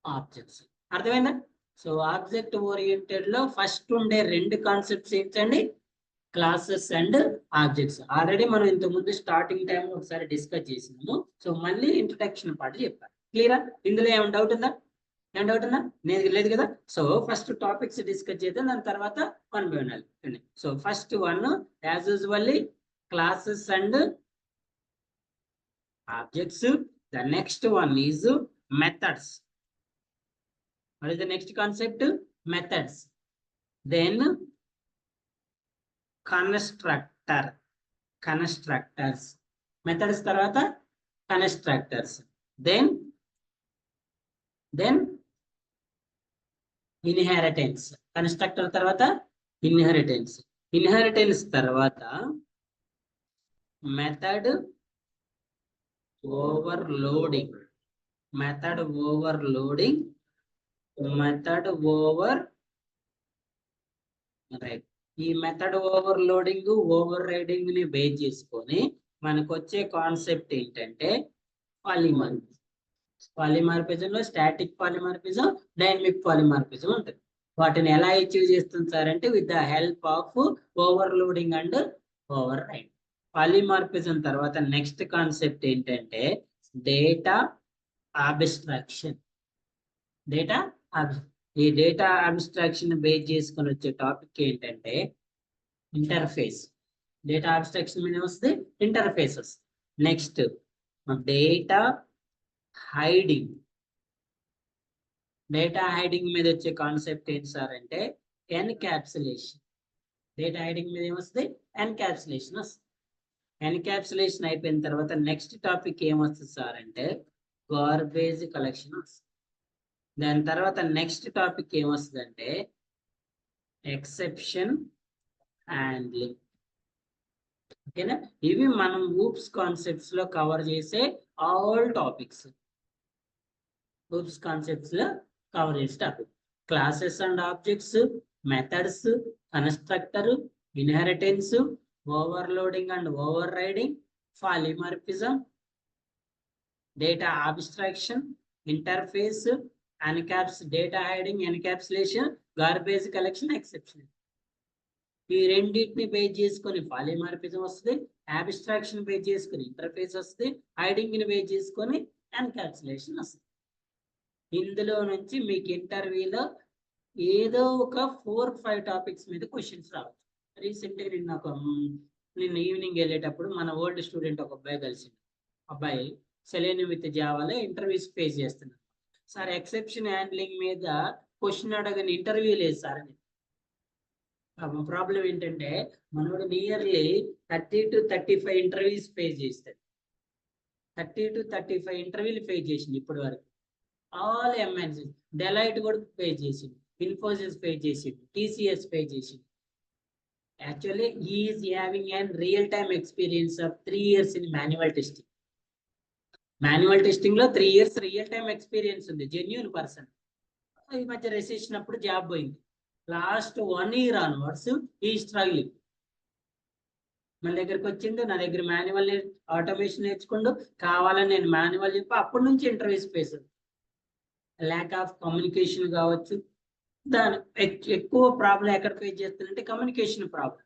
objects. అర్థమైందా? సో ఆబ్జెక్ట్ ఓరియంటెడ్ లో ఫస్ట్ ఉండే రెండు కాన్సెప్ట్స్ ఏంటండి? Classes and objects. ఆల్రెడీ మనం ఇంతకుముందు స్టార్టింగ్ టైం ఒకసారి డిస్కస్ చేసినాము. సో మళ్ళీ ఇంట్రడక్షన్ పార్ట్ చెప్పాను. క్లియరా? ఇందులో ఏమైనా డౌట్ ఉందా? ఏం డౌట్ ఉందా? లేదు కదా? సో ఫస్ట్ టాపిక్స్ డిస్కస్ చేద్దాం, దాని తర్వాత వన్ బై వన్ వెళ్ళండి. So first one as usually classes and objects. The next one is methods. What is the next concept? Methods. Then constructors. Methods tarvata constructors. Then inheritance. Constructor tarvata inheritance. Inheritance tarvata method overloading. Method overloading. Right. ఈ మెథడ్ ఓవర్లోడింగ్ ఓవర్ రైడింగ్ ని బేస్ చేసుకొని మనకు వచ్చే కాన్సెప్ట్ ఏంటంటే పాలిమార్ఫిజం. పాలిమార్ఫిజం లో స్టాటిక్ పాలిమార్ఫిజం, డైనమిక్ పాలిమార్ఫిజం ఉంటుంది. వాటిని ఎలా అచీవ్ చేస్తుంది సార్ అంటే with the help of overloading and over riding. Polymorphism తర్వాత నెక్స్ట్ కాన్సెప్ట్ ఏంటంటే డేటా అబ్స్ట్రాక్షన్. ఈ డేటా అబ్స్ట్రాక్షన్ బేస్ చేసుకొని వచ్చే టాపిక్ ఏంటంటే ఇంటర్ఫేస్. డేటా అబ్స్ట్రాక్షన్ మీద వస్తుంది, interfaces. Next data hiding. Data hiding మీద వచ్చే కాన్సెప్ట్ ఏంటి సార్ అంటే ఎన్క్యాప్సులేషన్. డేటా హైడింగ్ మీద ఏమొస్తుంది? ఎన్క్యాప్సులేషన్ వస్తుంది. ఎన్క్యాప్సులేషన్ అయిపోయిన తర్వాత నెక్స్ట్ టాపిక్ ఏమొస్తుంది సార్ అంటే గార్బేజ్ కలెక్షన్ వస్తుంది. దాని తర్వాత నెక్స్ట్ టాపిక్ ఏమొస్తుందంటే ఎక్సెప్షన్ హ్యాండ్లింగ్. ఓకేనా? ఇవి మనం ఊప్స్ కాన్సెప్ట్స్ లో కవర్ చేసే ఆల్ టాపిక్స్. ఊప్స్ కాన్సెప్ట్స్ లో కవర్ చేసే topic classes and objects, methods, constructor, inheritance, overloading and over riding, polymorphism, data abstraction, interface, data hiding, encapsulation, garbage collection, exception. ఈ రెండింటిని బేస్ చేసుకొని పాలిమార్ఫిజం వస్తుంది, అబ్స్ట్రాక్షన్ బేస్ చేసుకొని ఇంటర్ఫేస్ వస్తుంది, హైడింగ్ ని బేస్ చేసుకొని ఎన్క్యాప్సులేషన్ వస్తుంది. ఇందులో నుంచి మీకు ఇంటర్వ్యూలో ఏదో ఒక 4-5 టాపిక్స్ మీద క్వశ్చన్స్ రావచ్చు. రీసెంట్ గా నిన్న ఈవినింగ్ వెళ్ళేటప్పుడు మన ఓల్డ్ స్టూడెంట్ ఒక అబ్బాయి కలిసింది. అబ్బాయి సెలెనియం విత్ జావాలో ఇంటర్వ్యూస్ ఫేస్ చేస్తున్నారు. సార్ ఎక్సెప్షన్ హ్యాండ్లింగ్ మీద క్వశ్చన్ అడగని ఇంటర్వ్యూ లేదు సార్ అని. ప్రాబ్లం ఏంటంటే మనోడు నియర్లీ 30 to 35 ఇంటర్వ్యూస్ ఫేస్ చేస్తాడు. 30 to 35 ఇంటర్వ్యూలు ఫేస్ చేసింది ఇప్పటి వరకు. ఆల్ ఎంఎన్సీ, డెలైట్ కూడా ఫేస్ చేసింది, ఇన్ఫోసిస్ ఫేస్ చేసింది, టీసీఎస్ ఫేస్ చేసింది. Actually he is having and real time experience of 3 years in manual testing. Manual testing లో 3 years రియల్ టైమ్ ఎక్స్పీరియన్స్ ఉంది. Genuine person. ఈ మధ్య రెసిషన్ అప్పుడు జాబ్ పోయింది. లాస్ట్ 1 year ఆన్వర్డ్స్ ఈ స్ట్రగ్లింగ్. మన దగ్గరకు వచ్చిండు, నా దగ్గర మాన్యువల్ ఆటోమేషన్ నేర్చుకుండు, కావాలని నేను మాన్యువల్ చెప్పి అప్పటి నుంచి interviews face. Lack of communication కావచ్చు. దాని ఎక్కువ ప్రాబ్లం ఎక్కడ ఫేస్ చేస్తుందంటే కమ్యూనికేషన్ ప్రాబ్లం.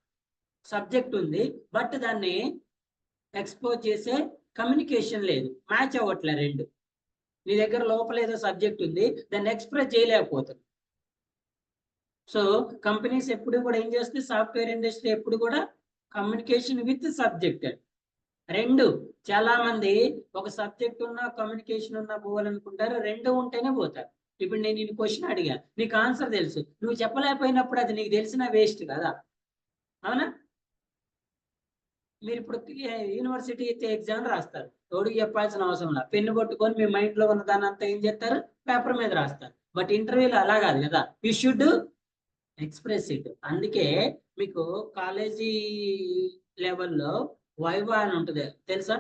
సబ్జెక్ట్ ఉంది బట్ దాన్ని ఎక్స్పోజ్ చేసే కమ్యూనికేషన్ లేదు, మ్యాచ్ అవ్వట్లే రెండు. నీ దగ్గర లోపల ఏదో సబ్జెక్ట్ ఉంది, దాన్ని ఎక్స్ప్రెస్ చేయలేకపోతుంది. సో కంపెనీస్ ఎప్పుడు కూడా ఏం చేస్తుంది, సాఫ్ట్వేర్ ఇండస్ట్రీ ఎప్పుడు కూడా కమ్యూనికేషన్ విత్ సబ్జెక్ట్ రెండు. చాలా మంది ఒక సబ్జెక్ట్ ఉన్నా కమ్యూనికేషన్ ఉన్నా పోవాలనుకుంటారు, రెండు ఉంటేనే పోతారు. ఇప్పుడు నేను నీకు క్వశ్చన్ అడిగా, నీకు ఆన్సర్ తెలుసు, నువ్వు చెప్పలేకపోయినప్పుడు అది నీకు తెలిసిన వేస్ట్ కదా, అవునా? మీరు ఇప్పుడు యూనివర్సిటీ ఎగ్జామ్ రాస్తారు, తోడుకి చెప్పాల్సిన అవసరం లేదు. పెన్ను కొట్టుకొని మీ మైండ్ లో ఉన్న దాని అంతా ఏం చేస్తారు, పేపర్ మీద రాస్తారు. బట్ ఇంటర్వ్యూలో అలా కాదు కదా, యూ షుడ్ ఎక్స్ప్రెస్ ఇట్. అందుకే మీకు కాలేజీ లెవెల్లో వైవా అని ఉంటుంది తెలుసా?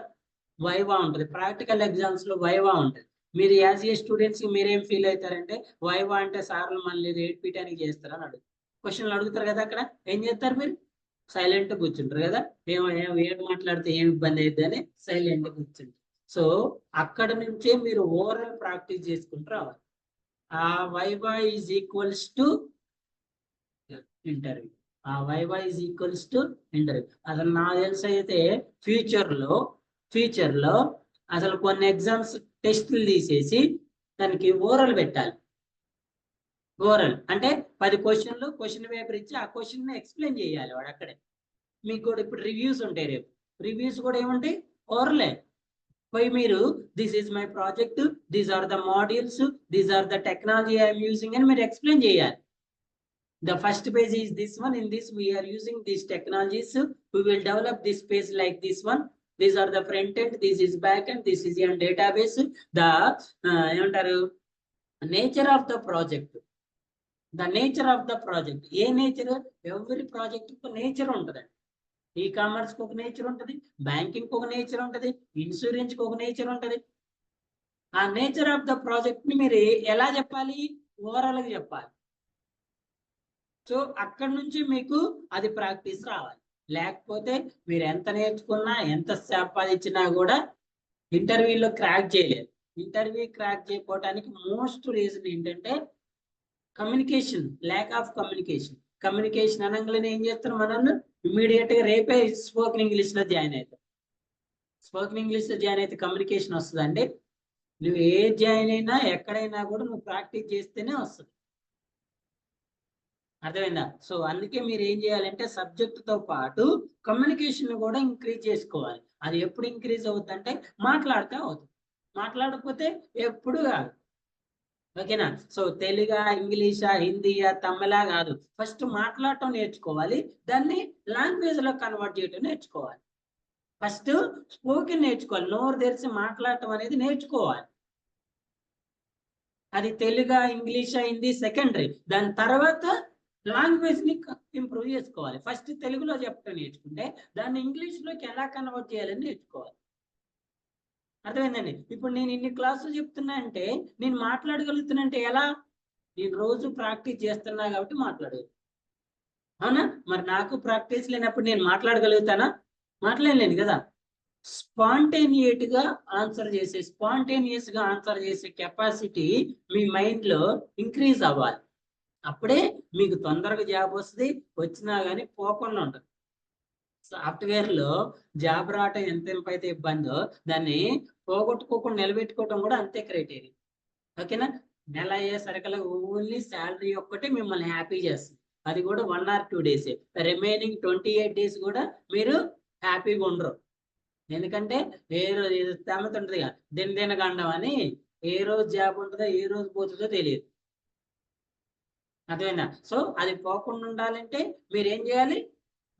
వైవా ఉంటుంది, ప్రాక్టికల్ ఎగ్జామ్స్ లో వైవా ఉంటుంది. మీరు యాజ్ ఏ స్టూడెంట్స్ మీరేం ఫీల్ అవుతారంటే, వైవా అంటే సార్లు మళ్ళీ ఏడ్పీయడానికి చేస్తారని అడుగు క్వశ్చన్లు అడుగుతారు కదా, అక్కడ ఏం చేస్తారు మీరు? సైలెంట్ కూర్చుంటారు కదా, ఏం మాట్లాడితే ఏం ఇబ్బంది అవుతుంది అని సైలెంట్ కూర్చుంటారు. సో అక్కడ నుంచే మీరు ఓవరాల్ ప్రాక్టీస్ చేసుకుంటూ రావాలి. ఆ viva is equals to interview. ఆ viva is equals to interview. అసలు నాకు తెలిసి అయితే ఫ్యూచర్ లో అసలు కొన్ని ఎగ్జామ్స్ టెస్టులు తీసేసి దానికి ఓరల్ పెట్టాలి. ఓరల్ అంటే 10 క్వశ్చన్లు, క్వశ్చన్ పేపర్ ఇచ్చి ఆ క్వశ్చన్ ఎక్స్ప్లెయిన్ చేయాలి వాడు అక్కడే. మీకు కూడా ఇప్పుడు రివ్యూస్ ఉంటాయి, రేపు రివ్యూస్ కూడా ఏముంటాయి, ఓరలే. పోయి మీరు this is my project, these are the modules, these are the technology I'm using అని మీరు ఎక్స్ప్లెయిన్ చేయాలి. The first page is this one. In this, we are using these technologies. We will develop this page like this one. These are the front end. This is back end. This is your database. The nature of the project. The nature of the project. A nature. Every project nature ఉంటుంది. E-commerce ఒక నేచర్ ఉంటుంది, బ్యాంకింగ్ ఒక నేచర్ ఉంటుంది, ఇన్సూరెన్స్ ఒక నేచర్ ఉంటుంది. ఆ నేచర్ ఆఫ్ ద ప్రాజెక్ట్ ని మీరు ఎలా చెప్పాలి, ఓవరాల్ గా చెప్పాలి. సో అక్కడ నుంచి మీకు అది ప్రాక్టీస్ రావాలి. లేకపోతే మీరు ఎంత నేర్చుకున్నా, ఎంత సంపాదించినా కూడా ఇంటర్వ్యూలో క్రాక్ చేయలేరు. ఇంటర్వ్యూ క్రాక్ చేయకపోవడానికి మోస్ట్ రీజన్ ఏంటంటే communication, lack of communication. Communication అనగానే ఏం చేస్తారు మనల్ని, ఇమ్మీడియట్ గా రేపే స్పోకెన్ ఇంగ్లీష్ లో జాయిన్ అవుతారు. స్పోకెన్ ఇంగ్లీష్ లో జాయిన్ అయితే కమ్యూనికేషన్ వస్తుందండి. నువ్వు ఏ జాయిన్ అయినా ఎక్కడైనా కూడా నువ్వు ప్రాక్టీస్ చేస్తేనే వస్తుంది. అర్థమైందా? సో అందుకే మీరు ఏం చేయాలంటే సబ్జెక్ట్ తో పాటు కమ్యూనికేషన్ కూడా ఇంక్రీజ్ చేసుకోవాలి. అది ఎప్పుడు ఇంక్రీజ్ అవుతుందంటే మాట్లాడితే అవుతుంది, మాట్లాడకపోతే ఎప్పుడు కాదు. ఓకేనా? సో తెలుగా, ఇంగ్లీషా, హిందీయా, తమిళా కాదు, ఫస్ట్ మాట్లాడటం నేర్చుకోవాలి, దాన్ని లాంగ్వేజ్ లో కన్వర్ట్ చేయటం నేర్చుకోవాలి. ఫస్ట్ స్పోకెన్ నేర్చుకోవాలి, నోరు తెరిచి మాట్లాడటం అనేది నేర్చుకోవాలి. అది తెలుగా, ఇంగ్లీషా, హిందీ సెకండరీ, దాని తర్వాత లాంగ్వేజ్ ని ఇంప్రూవ్ చేసుకోవాలి. ఫస్ట్ తెలుగులో చెప్పడం నేర్చుకుంటే దాన్ని ఇంగ్లీష్ లోకి ఎలా కన్వర్ట్ చేయాలని నేర్చుకోవాలి. అర్థమైందండి? ఇప్పుడు నేను ఇన్ని క్లాసులు చెప్తున్నా అంటే నేను మాట్లాడగలుగుతున్నా అంటే ఎలా, నేను రోజు ప్రాక్టీస్ చేస్తున్నా కాబట్టి మాట్లాడగలుగుతాను. అవునా? మరి నాకు ప్రాక్టీస్ లేనప్పుడు నేను మాట్లాడగలుగుతానా? మాట్లాడలేను కదా. స్పాంటేనియస్ గా ఆన్సర్ చేసే కెపాసిటీ మీ మైండ్ లో ఇంక్రీజ్ అవ్వాలి. అప్పుడే మీకు తొందరగా జాబ్ వస్తుంది. వచ్చినా కానీ పోకుండా ఉంటుంది. సాఫ్ట్వేర్ లో జాబ్ రావటం ఎంత అయితే ఇబ్బందో, దాన్ని పోగొట్టుకోకుండా నిలబెట్టుకోవటం కూడా అంతే క్రైటీరియా. ఓకేనా? నెల అయ్యేసరికల్లా ఓన్లీ శాలరీ ఒక్కటే మిమ్మల్ని హ్యాపీ చేస్తుంది. అది కూడా 1 or 2 days. రిమైనింగ్ 28 days కూడా మీరు హ్యాపీగా ఉండరు. ఎందుకంటే ఏ రోజు తెమత ఉంటుంది కదా, దినగండం అని, ఏ రోజు జాబ్ ఉంటుందో ఏ రోజు పోతుందో తెలియదు. అర్థమైందా? సో అది పోకుండా ఉండాలంటే మీరు ఏం చేయాలి,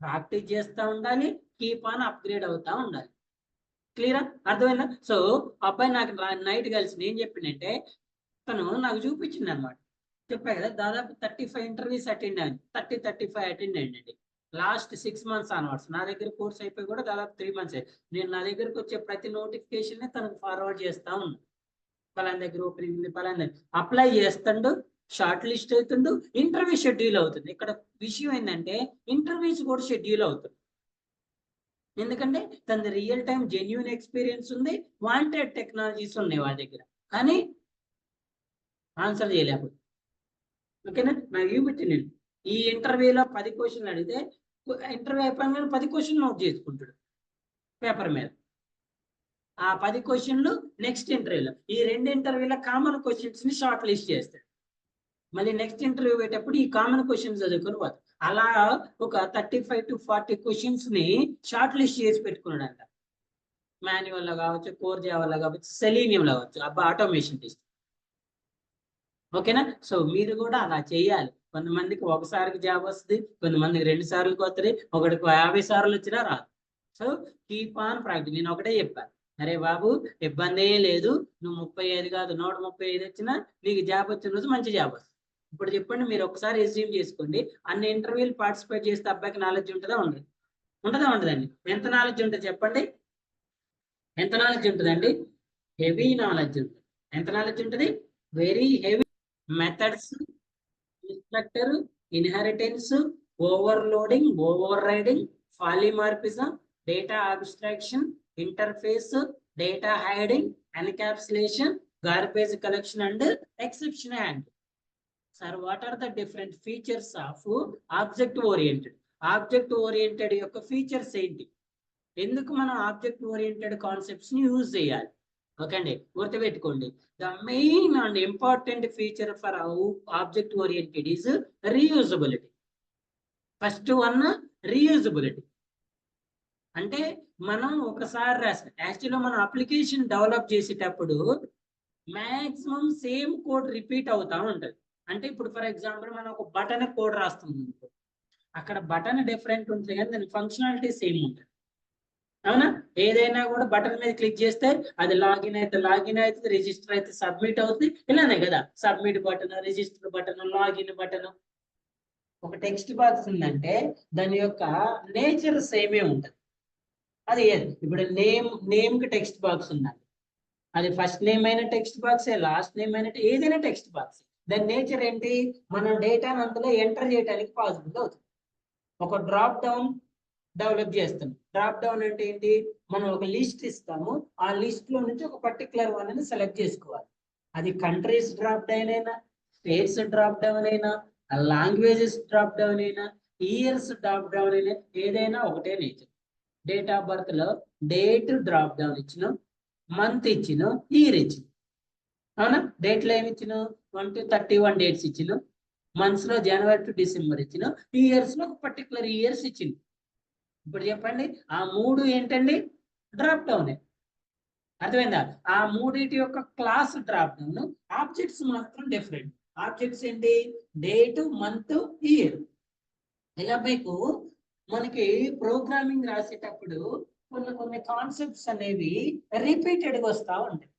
ప్రాక్టీస్ చేస్తూ ఉండాలి, కీప్ ఆన్ అప్గ్రేడ్ అవుతా ఉండాలి. క్లియరా? అర్థమైందా? సో అబ్బాయి నాకు నైట్ కలిసి ఏం చెప్పిందంటే, తను నాకు చూపించింది అనమాట. చెప్పా కదా, దాదాపు 35 ఇంటర్వ్యూస్ అటెండ్ అయింది, 35 అటెండ్ అయ్యండి లాస్ట్ 6 months ఆన్వర్డ్స్. నా దగ్గర కోర్స్ అయిపోయి కూడా దాదాపు 3 months. నేను నా దగ్గరకు వచ్చే ప్రతి నోటిఫికేషన్ తనకు ఫార్వర్డ్ చేస్తా ఉన్నాను. పలానా దగ్గర ఓపెనింగ్ ఉంది, పలానా అప్లై చేస్తాడు, షార్ట్ లిస్ట్ అవుతుండు, ఇంటర్వ్యూ షెడ్యూల్ అవుతుంది. ఇక్కడ విషయం ఏంటంటే ఇంటర్వ్యూస్ కూడా షెడ్యూల్ అవుతుంది. ఎందుకంటే తన రియల్ టైం జెన్యూన్ ఎక్స్పీరియన్స్ ఉంది, వాంటెడ్ టెక్నాలజీస్ ఉన్నాయి వాళ్ళ దగ్గర, కానీ ఆన్సర్ చేయలేకపోతే. ఓకేనా? నాకు చూపించింది, ఈ ఇంటర్వ్యూలో 10 క్వశ్చన్లు అడిగితే ఇంటర్వ్యూ అయిపోయిన 10 క్వశ్చన్లు నోట్ చేసుకుంటాడు పేపర్ మీద. ఆ 10 క్వశ్చన్లు నెక్స్ట్ ఇంటర్వ్యూలో, ఈ 2 ఇంటర్వ్యూలో కామన్ క్వశ్చన్స్ ని షార్ట్ లిస్ట్ చేస్తాడు. మళ్ళీ నెక్స్ట్ ఇంటర్వ్యూ పెట్టేటప్పుడు ఈ కామన్ క్వశ్చన్స్ చదువుకొని పోతాడు. అలా ఒక 35 to 40 క్వశ్చన్స్ ని షార్ట్ లిస్ట్ చేసి పెట్టుకున్నాడంట. మాన్యువల్ లో కావచ్చు, కోర్ జావాలో కావచ్చు, సెలీనియం లో కావచ్చు, ఆటోమేషన్ టెస్ట్. ఓకేనా? సో మీరు కూడా అలా చేయాలి. కొంతమందికి ఒకసారికి జాబ్ వస్తుంది, కొంతమందికి 2 సార్లు వస్తుంది, ఒకటికి 50 సార్లు వచ్చినా రాదు. So keep on practice. నేను ఒకటే చెప్పాను, అరే బాబు ఇబ్బంది లేదు, నువ్వు 35 కాదు 135 వచ్చినా నీకు జాబ్ వచ్చిన రోజు మంచి జాబ్ వస్తుంది. ఇప్పుడు చెప్పండి, మీరు ఒకసారి ఎస్యూమ్ చేసుకోండి, అన్ని ఇంటర్వ్యూలు పార్టిసిపేట్ చేస్తే అబ్బాయికి నాలెడ్జ్ ఉంటుందా ఉండదు? ఉంటుందా ఉండదండి? ఎంత నాలెడ్జ్ ఉంటుంది చెప్పండి? ఎంత నాలెడ్జ్ ఉంటుందండి? హెవీ నాలెడ్జ్ ఉంటుంది. ఎంత నాలెడ్జ్ ఉంటుంది? Very heavy. Methods, instructor, inheritance, overloading, overriding, polymorphism, data abstraction, interface, data hiding, encapsulation, garbage collection and exception handling. Sir, what are the different features of object oriented? Object oriented యొక్క ఫీచర్స్ ఏంటి? ఎందుకు మనం ఆబ్జెక్ట్ ఓరియంటెడ్ కాన్సెప్ట్స్ ని యూజ్ చేయాలి? ఓకే అండి, గుర్తుపెట్టుకోండి. The main and important feature for object oriented is reusability. First one reusability. అంటే మనం ఒకసారి రాసిన యాక్చువల్గా మనం అప్లికేషన్ డెవలప్ చేసేటప్పుడు మాక్సిమం సేమ్ కోడ్ రిపీట్ అవుతా ఉంటుంది. అంటే ఇప్పుడు ఫర్ ఎగ్జాంపుల్ మనం ఒక బటన్ కోడ్ రాస్తున్నాం, అక్కడ బటన్ డిఫరెంట్ ఉంటుంది కానీ దాని ఫంక్షనాలిటీ సేమ్ ఉంటుంది. అవునా? ఏదైనా కూడా బటన్ మీద క్లిక్ చేస్తే అది లాగిన్ అవుతుంది, రిజిస్టర్ అయితే సబ్మిట్ అవుతుంది. ఇలానే కదా, submit button, register button, login button. ఒక టెక్స్ట్ బాక్స్ ఉందంటే దాని యొక్క నేచర్ సేమే ఉంటుంది. అది ఏది, ఇప్పుడు నేమ్ కి టెక్స్ట్ బాక్స్ ఉందండి, అది ఫస్ట్ నేమ్ అయిన టెక్స్ట్ బాక్స్, లాస్ట్ నేమ్ అయిన ఏదైనా టెక్స్ట్ బాక్స్, దాని నేచర్ ఏంటి? మనం డేటాను అందులో ఎంటర్ చేయడానికి పాసిబుల్ అవుతుంది. ఒక డ్రాప్ డౌన్ డెవలప్ చేస్తాం. డ్రాప్ డౌన్ అంటే ఏంటి? మనం ఒక లిస్ట్ ఇస్తాము, ఆ లిస్ట్ లో నుంచి ఒక పర్టికులర్ వన్ అని సెలెక్ట్ చేసుకోవాలి. అది కంట్రీస్ డ్రాప్ డౌన్ అయినా, స్టేట్స్ డ్రాప్ డౌన్ అయినా, లాంగ్వేజెస్ డ్రాప్ డౌన్ అయినా, ఇయర్స్ డ్రాప్ డౌన్ అయినా, ఏదైనా ఒకటే నేచర్. డేట్ ఆఫ్ బర్త్ లో డేట్ డ్రాప్ డౌన్ ఇచ్చిన, మంత్ ఇచ్చిన, ఇయర్ ఇచ్చిన. అవునా? డేట్ లో ఏమి ఇచ్చిన? 1 to 31 డేట్స్ ఇచ్చిన, మంత్స్ లో జనవరి టు డిసెంబర్ ఇచ్చిన, ఇయర్స్ లో ఒక పర్టికులర్ ఇయర్స్ ఇచ్చిన. ఇప్పుడు చెప్పండి, ఆ మూడు ఏంటండి? Drop down. అర్థమైందా? ఆ మూడింటి యొక్క క్లాస్ డ్రాప్ డౌన్. ఆబ్జెక్ట్స్ మాత్రం డిఫరెంట్. ఆబ్జెక్ట్స్ ఏంటి? Date, month, year. ఇలా మీకు మనకి ప్రోగ్రామింగ్ రాసేటప్పుడు కొన్ని కాన్సెప్ట్స్ అనేవి రిపీటెడ్ గా వస్తూ ఉంటాయి.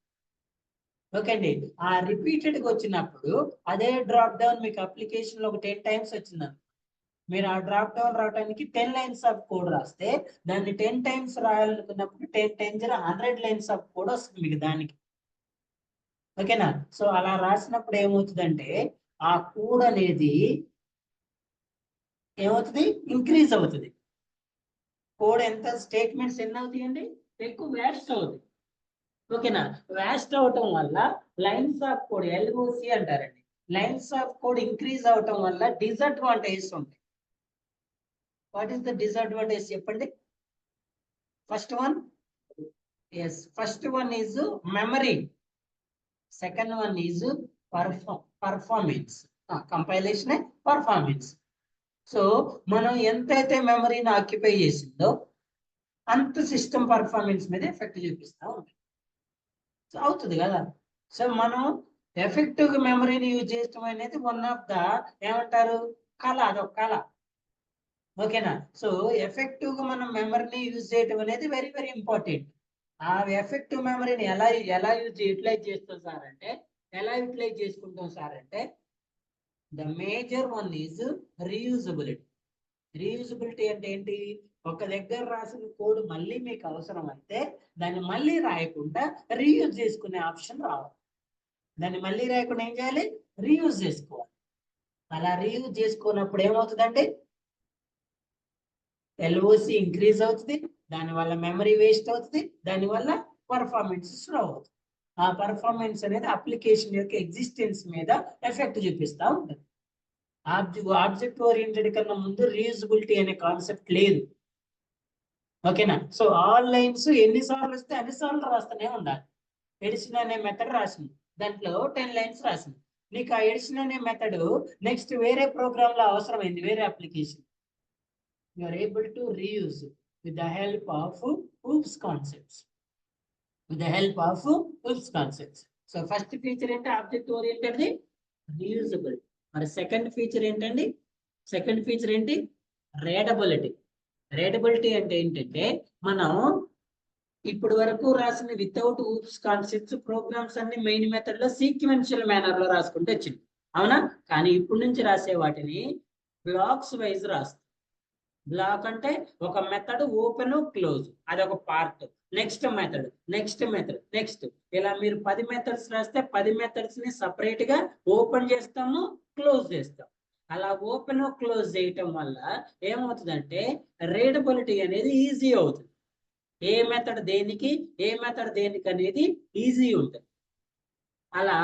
ఓకే అండి, ఆ రిపీటెడ్ గా వచ్చినప్పుడు అదే డ్రాప్ డౌన్ మీకు అప్లికేషన్ లో ఒక 10 times వచ్చిందని, మీరు ఆ డ్రాప్ డౌన్ రావడానికి 10 lines ఆఫ్ కోడ్ రాస్తే దాన్ని 10 times రాయాలనుకున్నప్పుడు 10 10 100 lines ఆఫ్ కోడ్ వస్తుంది మీకు దానికి. ఓకేనా? సో అలా రాసినప్పుడు ఏమవుతుందంటే ఆ కోడ్ అనేది ఏమవుతుంది? ఇంక్రీజ్ అవుతుంది. కోడ్ ఎంత, స్టేట్మెంట్స్ ఎన్ని అవుతాయండి? ఎక్కువ వ్యాస్ట్ అవుతుంది. ఓకేనా? వ్యాస్ట్ అవటం వల్ల లైన్స్ ఆఫ్ కోడ్, ఎల్ఓసి అంటారండి, లైన్స్ ఆఫ్ కోడ్ ఇంక్రీజ్ అవటం వల్ల డిసడ్వాంటేజెస్ ఉంటాయి. వాట్ ఈస్ ద డిసడ్వాంటేజ్ చెప్పండి? First one, yes, first one is memory, second one is performance. Compilation, performance. So మనం ఎంతైతే మెమరీని ఆక్యుపై చేసిందో అంత సిస్టమ్ పర్ఫార్మెన్స్ మీద ఎఫెక్ట్ చూపిస్తూ ఉంటుంది. సో అవుతుంది కదా. సో మనం ఎఫెక్టివ్ మెమరీని యూజ్ చేయడం అనేది వన్ ఆఫ్ ద ఏమంటారు, కళ, అదొక కళ. ఓకేనా? సో ఎఫెక్టివ్ గా మనం మెమరీని యూజ్ చేయడం అనేది వెరీ వెరీ ఇంపార్టెంట్. ఆ ఎఫెక్టివ్ మెమరీని ఎలా యూటిలైజ్ చేస్తాం సార్ అంటే, the major one is reusability. Reusability అంటే ఏంటి? ఒక దగ్గర రాసిన కోడ్ మళ్ళీ మీకు అవసరం అయితే దాన్ని మళ్ళీ రాయకుండా రీయూజ్ చేసుకునే ఆప్షన్ రావాలి. దాన్ని మళ్ళీ రాయకుండా ఏం చేయాలి? రీయూజ్ చేసుకోవాలి. అలా రీయూజ్ చేసుకున్నప్పుడు ఏమవుతుందంటే ఎల్ఓసి ఇంక్రీజ్ అవుతుంది, దానివల్ల మెమరీ వేస్ట్ అవుతుంది, దానివల్ల పర్ఫార్మెన్స్ స్లో అవుతుంది. ఆ పర్ఫార్మెన్స్ అనేది అప్లికేషన్ యొక్క ఎగ్జిస్టెన్స్ మీద ఎఫెక్ట్ చూపిస్తూ ఉంటుంది. ఆబ్జెక్ట్ ఓరియంటెడ్ కన్నా ముందు రీయూజబిలిటీ అనే కాన్సెప్ట్ లేదు. ఓకేనా? సో ఆల్ లైన్స్ ఎన్నిసార్లు వస్తే అన్నిసార్లు రాస్తూనే ఉండాలి. ఎడిషన్ అనే మెథడ్ రాసింది, దాంట్లో 10 lines రాసింది. నీకు ఆ ఎడిషన్ అనే మెథడ్ నెక్స్ట్ వేరే ప్రోగ్రామ్ లో అవసరమైంది, వేరే application, you are able to reuse with the help of OOPS concepts. So first feature ఏంటి? Object oriented the reusable. మరి సెకండ్ ఫీచర్ ఏంటండి? సెకండ్ ఫీచర్ ఏంటి? రీడబిలిటీ. రీడబిలిటీ అంటే ఏంటంటే మనం ఇప్పుడు వరకు రాసిన వితౌట్ ఊప్స్ కాన్సెప్ట్స్ ప్రోగ్రామ్స్ అన్ని మెయిన్ మెథడ్ లో సీక్వెన్షియల్ మేనర్ లో రాసుకుంటే వచ్చింది. అవునా? కానీ ఇప్పుడు నుంచి రాసే వాటిని బ్లాక్స్ వైజ్ రాస్తాం. బ్లాక్ అంటే ఒక మెథడ్ ఓపెన్ క్లోజ్, అది ఒక పార్ట్. నెక్స్ట్ మెథడ్, నెక్స్ట్ ఇలా మీరు 10 మెథడ్స్ రాస్తే 10 మెథడ్స్ ని సపరేట్ గా ఓపెన్ చేస్తాము, క్లోజ్ చేస్తాం. అలా ఓపెన్ క్లోజ్ చేయటం వల్ల ఏమవుతుందంటే రీడబిలిటీ అనేది ఈజీ అవుతుంది. ఏ మెథడ్ దేనికి అనేది ఈజీ ఉంటుంది. అలా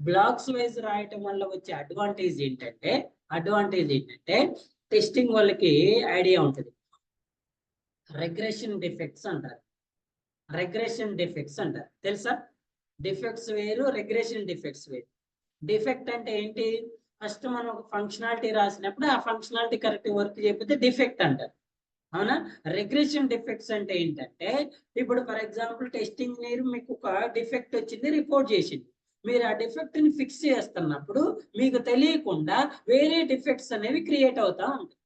బ్లాక్స్ వైజ్ రాయటం వల్ల వచ్చే అడ్వాంటేజ్ ఏంటంటే టెస్టింగ్ వాళ్ళకి ఐడియా ఉంటుంది. రెగ్రెషన్ డిఫెక్ట్స్ అంటారు. తెలుసా? డిఫెక్ట్స్ వేరు, రెగ్రెషన్ డిఫెక్ట్స్ వేరు. డిఫెక్ట్ అంటే ఏంటి? ఫస్ట్ మనం ఒక ఫంక్షనాలిటీ రాసినప్పుడు ఆ ఫంక్షనాలిటీ కరెక్ట్ వర్క్ చేయకపోతే డిఫెక్ట్ అంటారు. అవునా? రెగ్రెషన్ డిఫెక్ట్స్ అంటే ఏంటంటే ఇప్పుడు ఫర్ ఎగ్జాంపుల్ టెస్టింగ్ మీకు ఒక డిఫెక్ట్ వచ్చింది, రిపోర్ట్ చేసింది. మీరు ఆ డిఫెక్ట్ ని ఫిక్స్ చేస్తున్నప్పుడు మీకు తెలియకుండా వేరే డిఫెక్ట్స్ అనేవి క్రియేట్ అవుతా ఉంటాయి.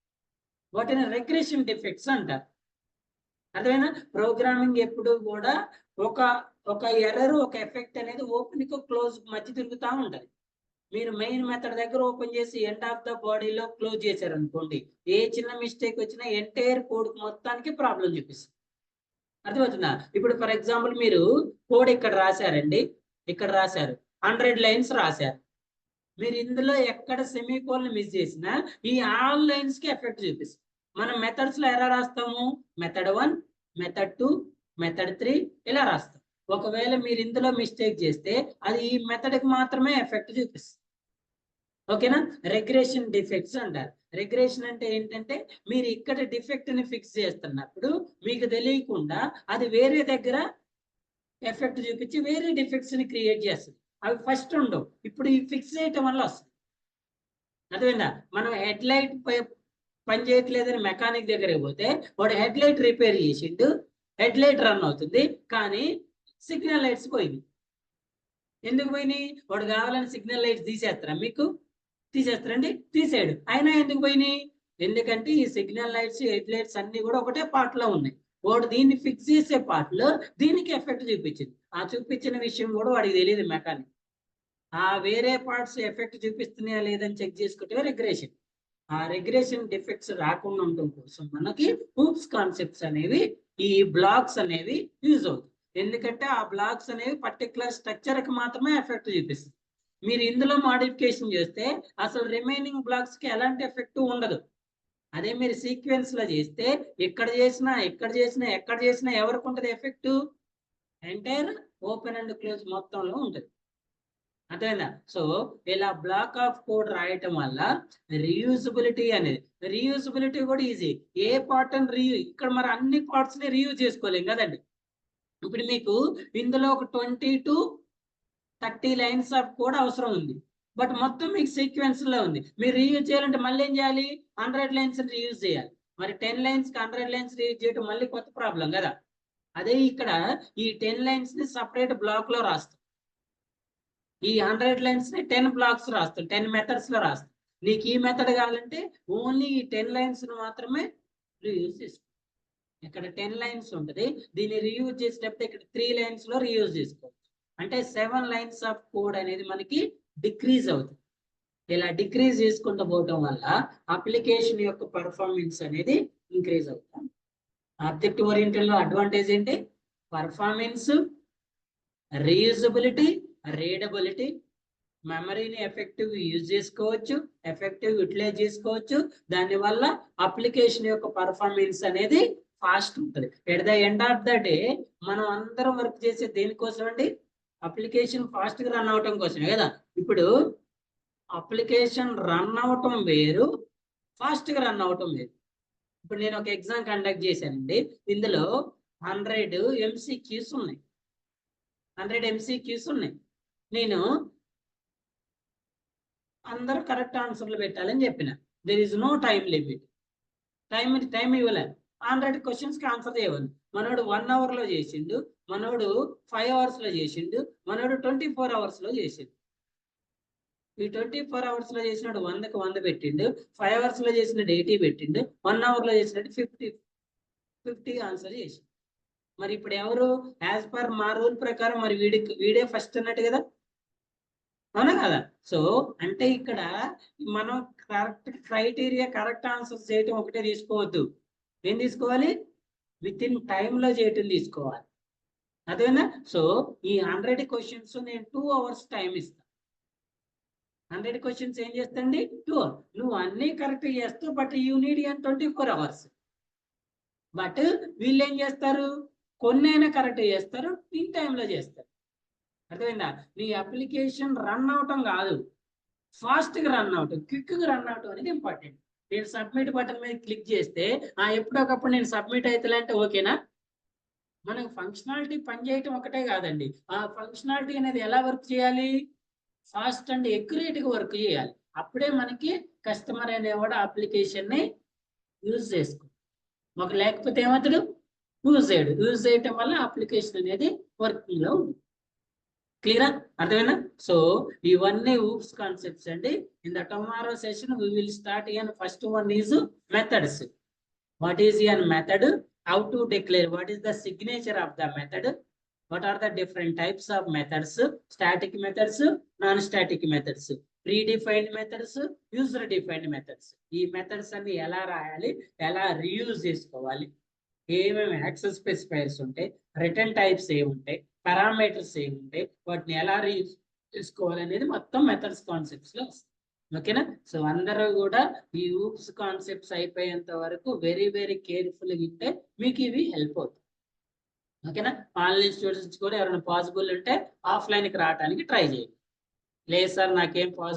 వాటిని రెగ్రెషన్ డిఫెక్ట్స్ అంటారు. అర్థమైనా? ప్రోగ్రామింగ్ ఎప్పుడు కూడా ఒక ఎర్రర్, ఒక ఎఫెక్ట్ అనేది ఓపెన్ కు క్లోజ్ మధ్య తిరుగుతూ ఉంటది. మీరు మెయిన్ మెథడ్ దగ్గర ఓపెన్ చేసి ఎండ్ ఆఫ్ ద బాడీలో క్లోజ్ చేశారు అనుకోండి, ఏ చిన్న మిస్టేక్ వచ్చినా ఎంటైర్ కోడ్ మొత్తానికి ప్రాబ్లం చూపిస్తుంది. అర్థమవుతుందా? ఇప్పుడు ఫర్ ఎగ్జాంపుల్ మీరు కోడ్ ఇక్కడ రాశారండి, ఇక్కడ రాశారు 100 లైన్స్ రాశారు. మీరు ఇందులో ఎక్కడ సెమీకోల్ని మిస్ చేసినా ఈ ఆల్ లైన్స్ కి ఎఫెక్ట్ చూపిస్తుంది. మనం మెథడ్స్ లో ఎలా రాస్తాము? మెథడ్ 1, మెథడ్ 2, మెథడ్ 3 ఇలా రాస్తాం. ఒకవేళ మీరు ఇందులో మిస్టేక్ చేస్తే అది ఈ మెథడ్ కి మాత్రమే ఎఫెక్ట్ చూపిస్తుంది. ఓకేనా? రెగ్రెషన్ డిఫెక్ట్స్ అంటారు. రెగ్రెషన్ అంటే ఏంటంటే మీరు ఇక్కడ డిఫెక్ట్ ని ఫిక్స్ చేస్తున్నప్పుడు మీకు తెలియకుండా అది వేరే దగ్గర ఎఫెక్ట్ చూపించి వేరే డిఫెక్ట్స్ ని క్రియేట్ చేస్తుంది. అవి ఫస్ట్ ఉండవు, ఇప్పుడు ఈ ఫిక్స్ చేయటం వల్ల వస్తుంది. అర్థమైందా? మనం హెడ్ లైట్ పని చేయట్లేదని మెకానిక్ దగ్గరికి పోతే వాడు హెడ్ లైట్ రిపేర్ చేసిండు, హెడ్ లైట్ రన్ అవుతుంది, కానీ సిగ్నల్ లైట్స్ పోయింది. ఎందుకు పోయినాయి? వాడు కావాలని సిగ్నల్ లైట్స్ తీసేస్తారా? మీకు తీసేస్తారండి? తీసేయడు. అయినా ఎందుకు పోయినాయి? ఎందుకంటే ఈ సిగ్నల్ లైట్స్, హెడ్ లైట్స్ అన్ని కూడా ఒకటే పార్ట్ లో ఉన్నాయి. వాడు దీన్ని ఫిక్స్ చేసే పార్ట్ లో దీనికి ఎఫెక్ట్ చూపించింది. ఆ చూపించిన విషయం కూడా వాడికి తెలియదు మెకానిక్. ఆ వేరే పార్ట్స్ ఎఫెక్ట్ చూపిస్తున్నాయా లేదని చెక్ చేసుకుంటే రెగ్రెషన్. ఆ రెగ్రెషన్ డిఫెక్ట్స్ రాకుండా ఉండడం కోసం మనకి హూప్స్ కాన్సెప్ట్స్ అనేవి, ఈ బ్లాక్స్ అనేవి యూజ్ అవుతాయి. ఎందుకంటే ఆ బ్లాక్స్ అనేవి పర్టికులర్ స్ట్రక్చర్ కి మాత్రమే ఎఫెక్ట్ చూపిస్తుంది. మీరు ఇందులో మాడిఫికేషన్ చేస్తే అసలు రిమైనింగ్ బ్లాక్స్ కి ఎలాంటి ఎఫెక్ట్ ఉండదు. అదే మీరు సీక్వెన్స్ లో చేస్తే ఎక్కడ చేసినా ఎవరికి ఉంటుంది effect? Entire open and close మొత్తంలో ఉంటుంది. అర్థమైందా? సో ఇలా బ్లాక్ ఆఫ్ కోడ్ రాయటం వల్ల రీయూజబిలిటీ అనేది, రీయూజబిలిటీ కూడా ఈజీ. ఏ పార్ట్ అని ఇక్కడ మరి అన్ని పార్ట్స్ ని రీయూజ్ చేసుకోలేం కదండి. ఇప్పుడు మీకు ఇందులో ఒక 20 to 30 లైన్స్ ఆఫ్ కోడ్ అవసరం ఉంది, బట్ మొత్తం మీకు సీక్వెన్స్ లో ఉంది. మీరు రీయూజ్ చేయాలంటే మళ్ళీ ఏం చేయాలి? 100 లైన్స్ రీయూజ్ చేయాలి. మరి 10 లైన్స్ కి 100 లైన్స్ రీయూజ్ చేయడం మళ్ళీ కొత్త ప్రాబ్లం కదా. అదే ఇక్కడ ఈ 10 లైన్స్ ని సపరేట్ బ్లాక్ లో రాస్తాం. ఈ 100 లైన్స్ ని 10 బ్లాక్స్ రాస్తాం, 10 మెథడ్స్ లో రాస్తాం. నీకు ఈ మెథడ్ కావాలంటే ఓన్లీ ఈ 10 లైన్స్ మాత్రమే రీయూజ్ చేసుకో. ఇక్కడ 10 లైన్స్ ఉంటుంది, దీన్ని రీయూజ్ చేసేటప్పుడు ఇక్కడ 3 లైన్స్ లో రీయూజ్ చేసుకోవచ్చు. అంటే 7 లైన్స్ ఆఫ్ కోడ్ అనేది మనకి డిక్రీజ్ అవుతుంది. ఇలా డిక్రీజ్ చేసుకుంటూ పోవటం వల్ల అప్లికేషన్ యొక్క పర్ఫార్మెన్స్ అనేది ఇంక్రీజ్ అవుతుంది. ఆబ్జెక్ట్ ఓరియంటెడ్ లో అడ్వాంటేజ్ ఏంటి? పర్ఫార్మెన్స్, రీయూజబిలిటీ, రీడబిలిటీ, మెమరీని ఎఫెక్టివ్ యూజ్ చేసుకోవచ్చు, ఎఫెక్టివ్ యూటిలైజ్ చేసుకోవచ్చు. దానివల్ల అప్లికేషన్ యొక్క పర్ఫార్మెన్స్ అనేది ఫాస్ట్ ఉంటుంది. At the end of the day మనం అందరం వర్క్ చేసే దేనికోసం అండి? అప్లికేషన్ ఫాస్ట్ గా రన్ అవటం కోసమే కదా. ఇప్పుడు అప్లికేషన్ రన్ అవటం వేరు, ఫాస్ట్ గా రన్ అవటం వేరు. ఇప్పుడు నేను ఒక ఎగ్జామ్ కండక్ట్ చేశానండి, ఇందులో 100 MCQs ఉన్నాయి. 100 MCQs ఉన్నాయి. నేను అందరూ కరెక్ట్ ఆన్సర్లు పెట్టాలని చెప్పిన. There is no time limit. Time ఇవ్వలేదు. 100 క్వశ్చన్స్ కి ఆన్సర్ చేయవాలి. మనోడు 1 hour లో చేసిండు, మనోడు 5 hours లో చేసిండు, మనోడు 24 hours లో చేసిండు. ఈ 24 hours లో చేసినాడు 100కి 100 పెట్టిండు, 5 hours లో చేసినట్టు 80 పెట్టిండు, 1 hour లో చేసినట్టు 50 ఆన్సర్ చేసిండు. మరి ఇప్పుడు ఎవరు? యాజ్ పర్ మా రూల్ ప్రకారం మరి వీడే ఫస్ట్ అన్నట్టు కదా, అవునా కదా? సో అంటే ఇక్కడ మనం కరెక్ట్ క్రైటీరియా, కరెక్ట్ ఆన్సర్స్ చేయటం ఒకటే తీసుకోవద్దు. ఏం తీసుకోవాలి? విత్ ఇన్ టైంలో చేయటం తీసుకోవాలి. అదేనా? సో ఈ 100 క్వశ్చన్స్ నేను 2 hours టైం ఇస్తాను. 100 క్వశ్చన్స్ ఏం చేస్తండి 2 నువ్వు అన్ని కరెక్ట్ చేస్తావు but you need 24 hours. But వీళ్ళు ఏం చేస్తారు కొన్నైనా కరెక్ట్ చేస్తారు ఇన్ టైంలో చేస్తారు. అర్థమైందా? నీ అప్లికేషన్ రన్ అవటం కాదు, ఫాస్ట్గా రన్ అవటం, క్విక్గా రన్ అవటం అనేది ఇంపార్టెంట్. నేను సబ్మిట్ బటన్ మీద క్లిక్ చేస్తే ఎప్పుడొకప్పుడు నేను సబ్మిట్ అవుతలే అంటే ఓకేనా? మనకు ఫంక్షనాలిటీ పనిచేయటం ఒకటే కాదండి, ఆ ఫంక్షనాలిటీ అనేది ఎలా వర్క్ చేయాలి, ఫాస్ట్ అండ్ ఎక్యురేట్ గా వర్క్ చేయాలి. అప్పుడే మనకి కస్టమర్ అనేవాడు అప్లికేషన్ ని యూజ్ చేసుకో. మాకు లేకపోతే ఏమవుతాడు యూజ్ చేయటం వల్ల అప్లికేషన్ అనేది వర్కింగ్ లో ఉంది. క్లియరా? అర్థమైనా? సో ఇవన్నీ ఊప్స్ కాన్సెప్ట్స్ అండి. In the tomorrow session we will start in first one is methods. What is your method? How to declare? What is the signature of the method? What are the different types of methods? Static methods, non-static methods, predefined methods, user-defined methods. ఈ మెథడ్స్ అన్ని ఎలా రాయాలి, ఎలా రీయూజ్ చేసుకోవాలి, ఏమేమి యాక్సెస్ స్పెసిఫైర్స్ ఉంటాయి, రిటర్న్ టైప్స్ ఏముంటాయి, పారామీటర్స్ ఏముంటాయి, వాటిని ఎలా రీయూజ్ చేసుకోవాలి అనేది మొత్తం మెథడ్స్ కాన్సెప్ట్స్ లో వస్తుంది. ఓకేనా? సో అందరూ కూడా ఈ ఊప్స్ కాన్సెప్ట్స్ అయిపోయేంత వరకు వెరీ వెరీ కేర్ఫుల్ గా వింటే మీకు ఇవి హెల్ప్ అవుతుంది. ఓకేనా? ఆన్లైన్ స్టూడెంట్స్ కూడా ఎవరైనా పాసిబుల్ ఉంటే ఆఫ్లైన్ కి రావడానికి ట్రై చేయండి. లేదు సార్ నాకేం పాసిబుల్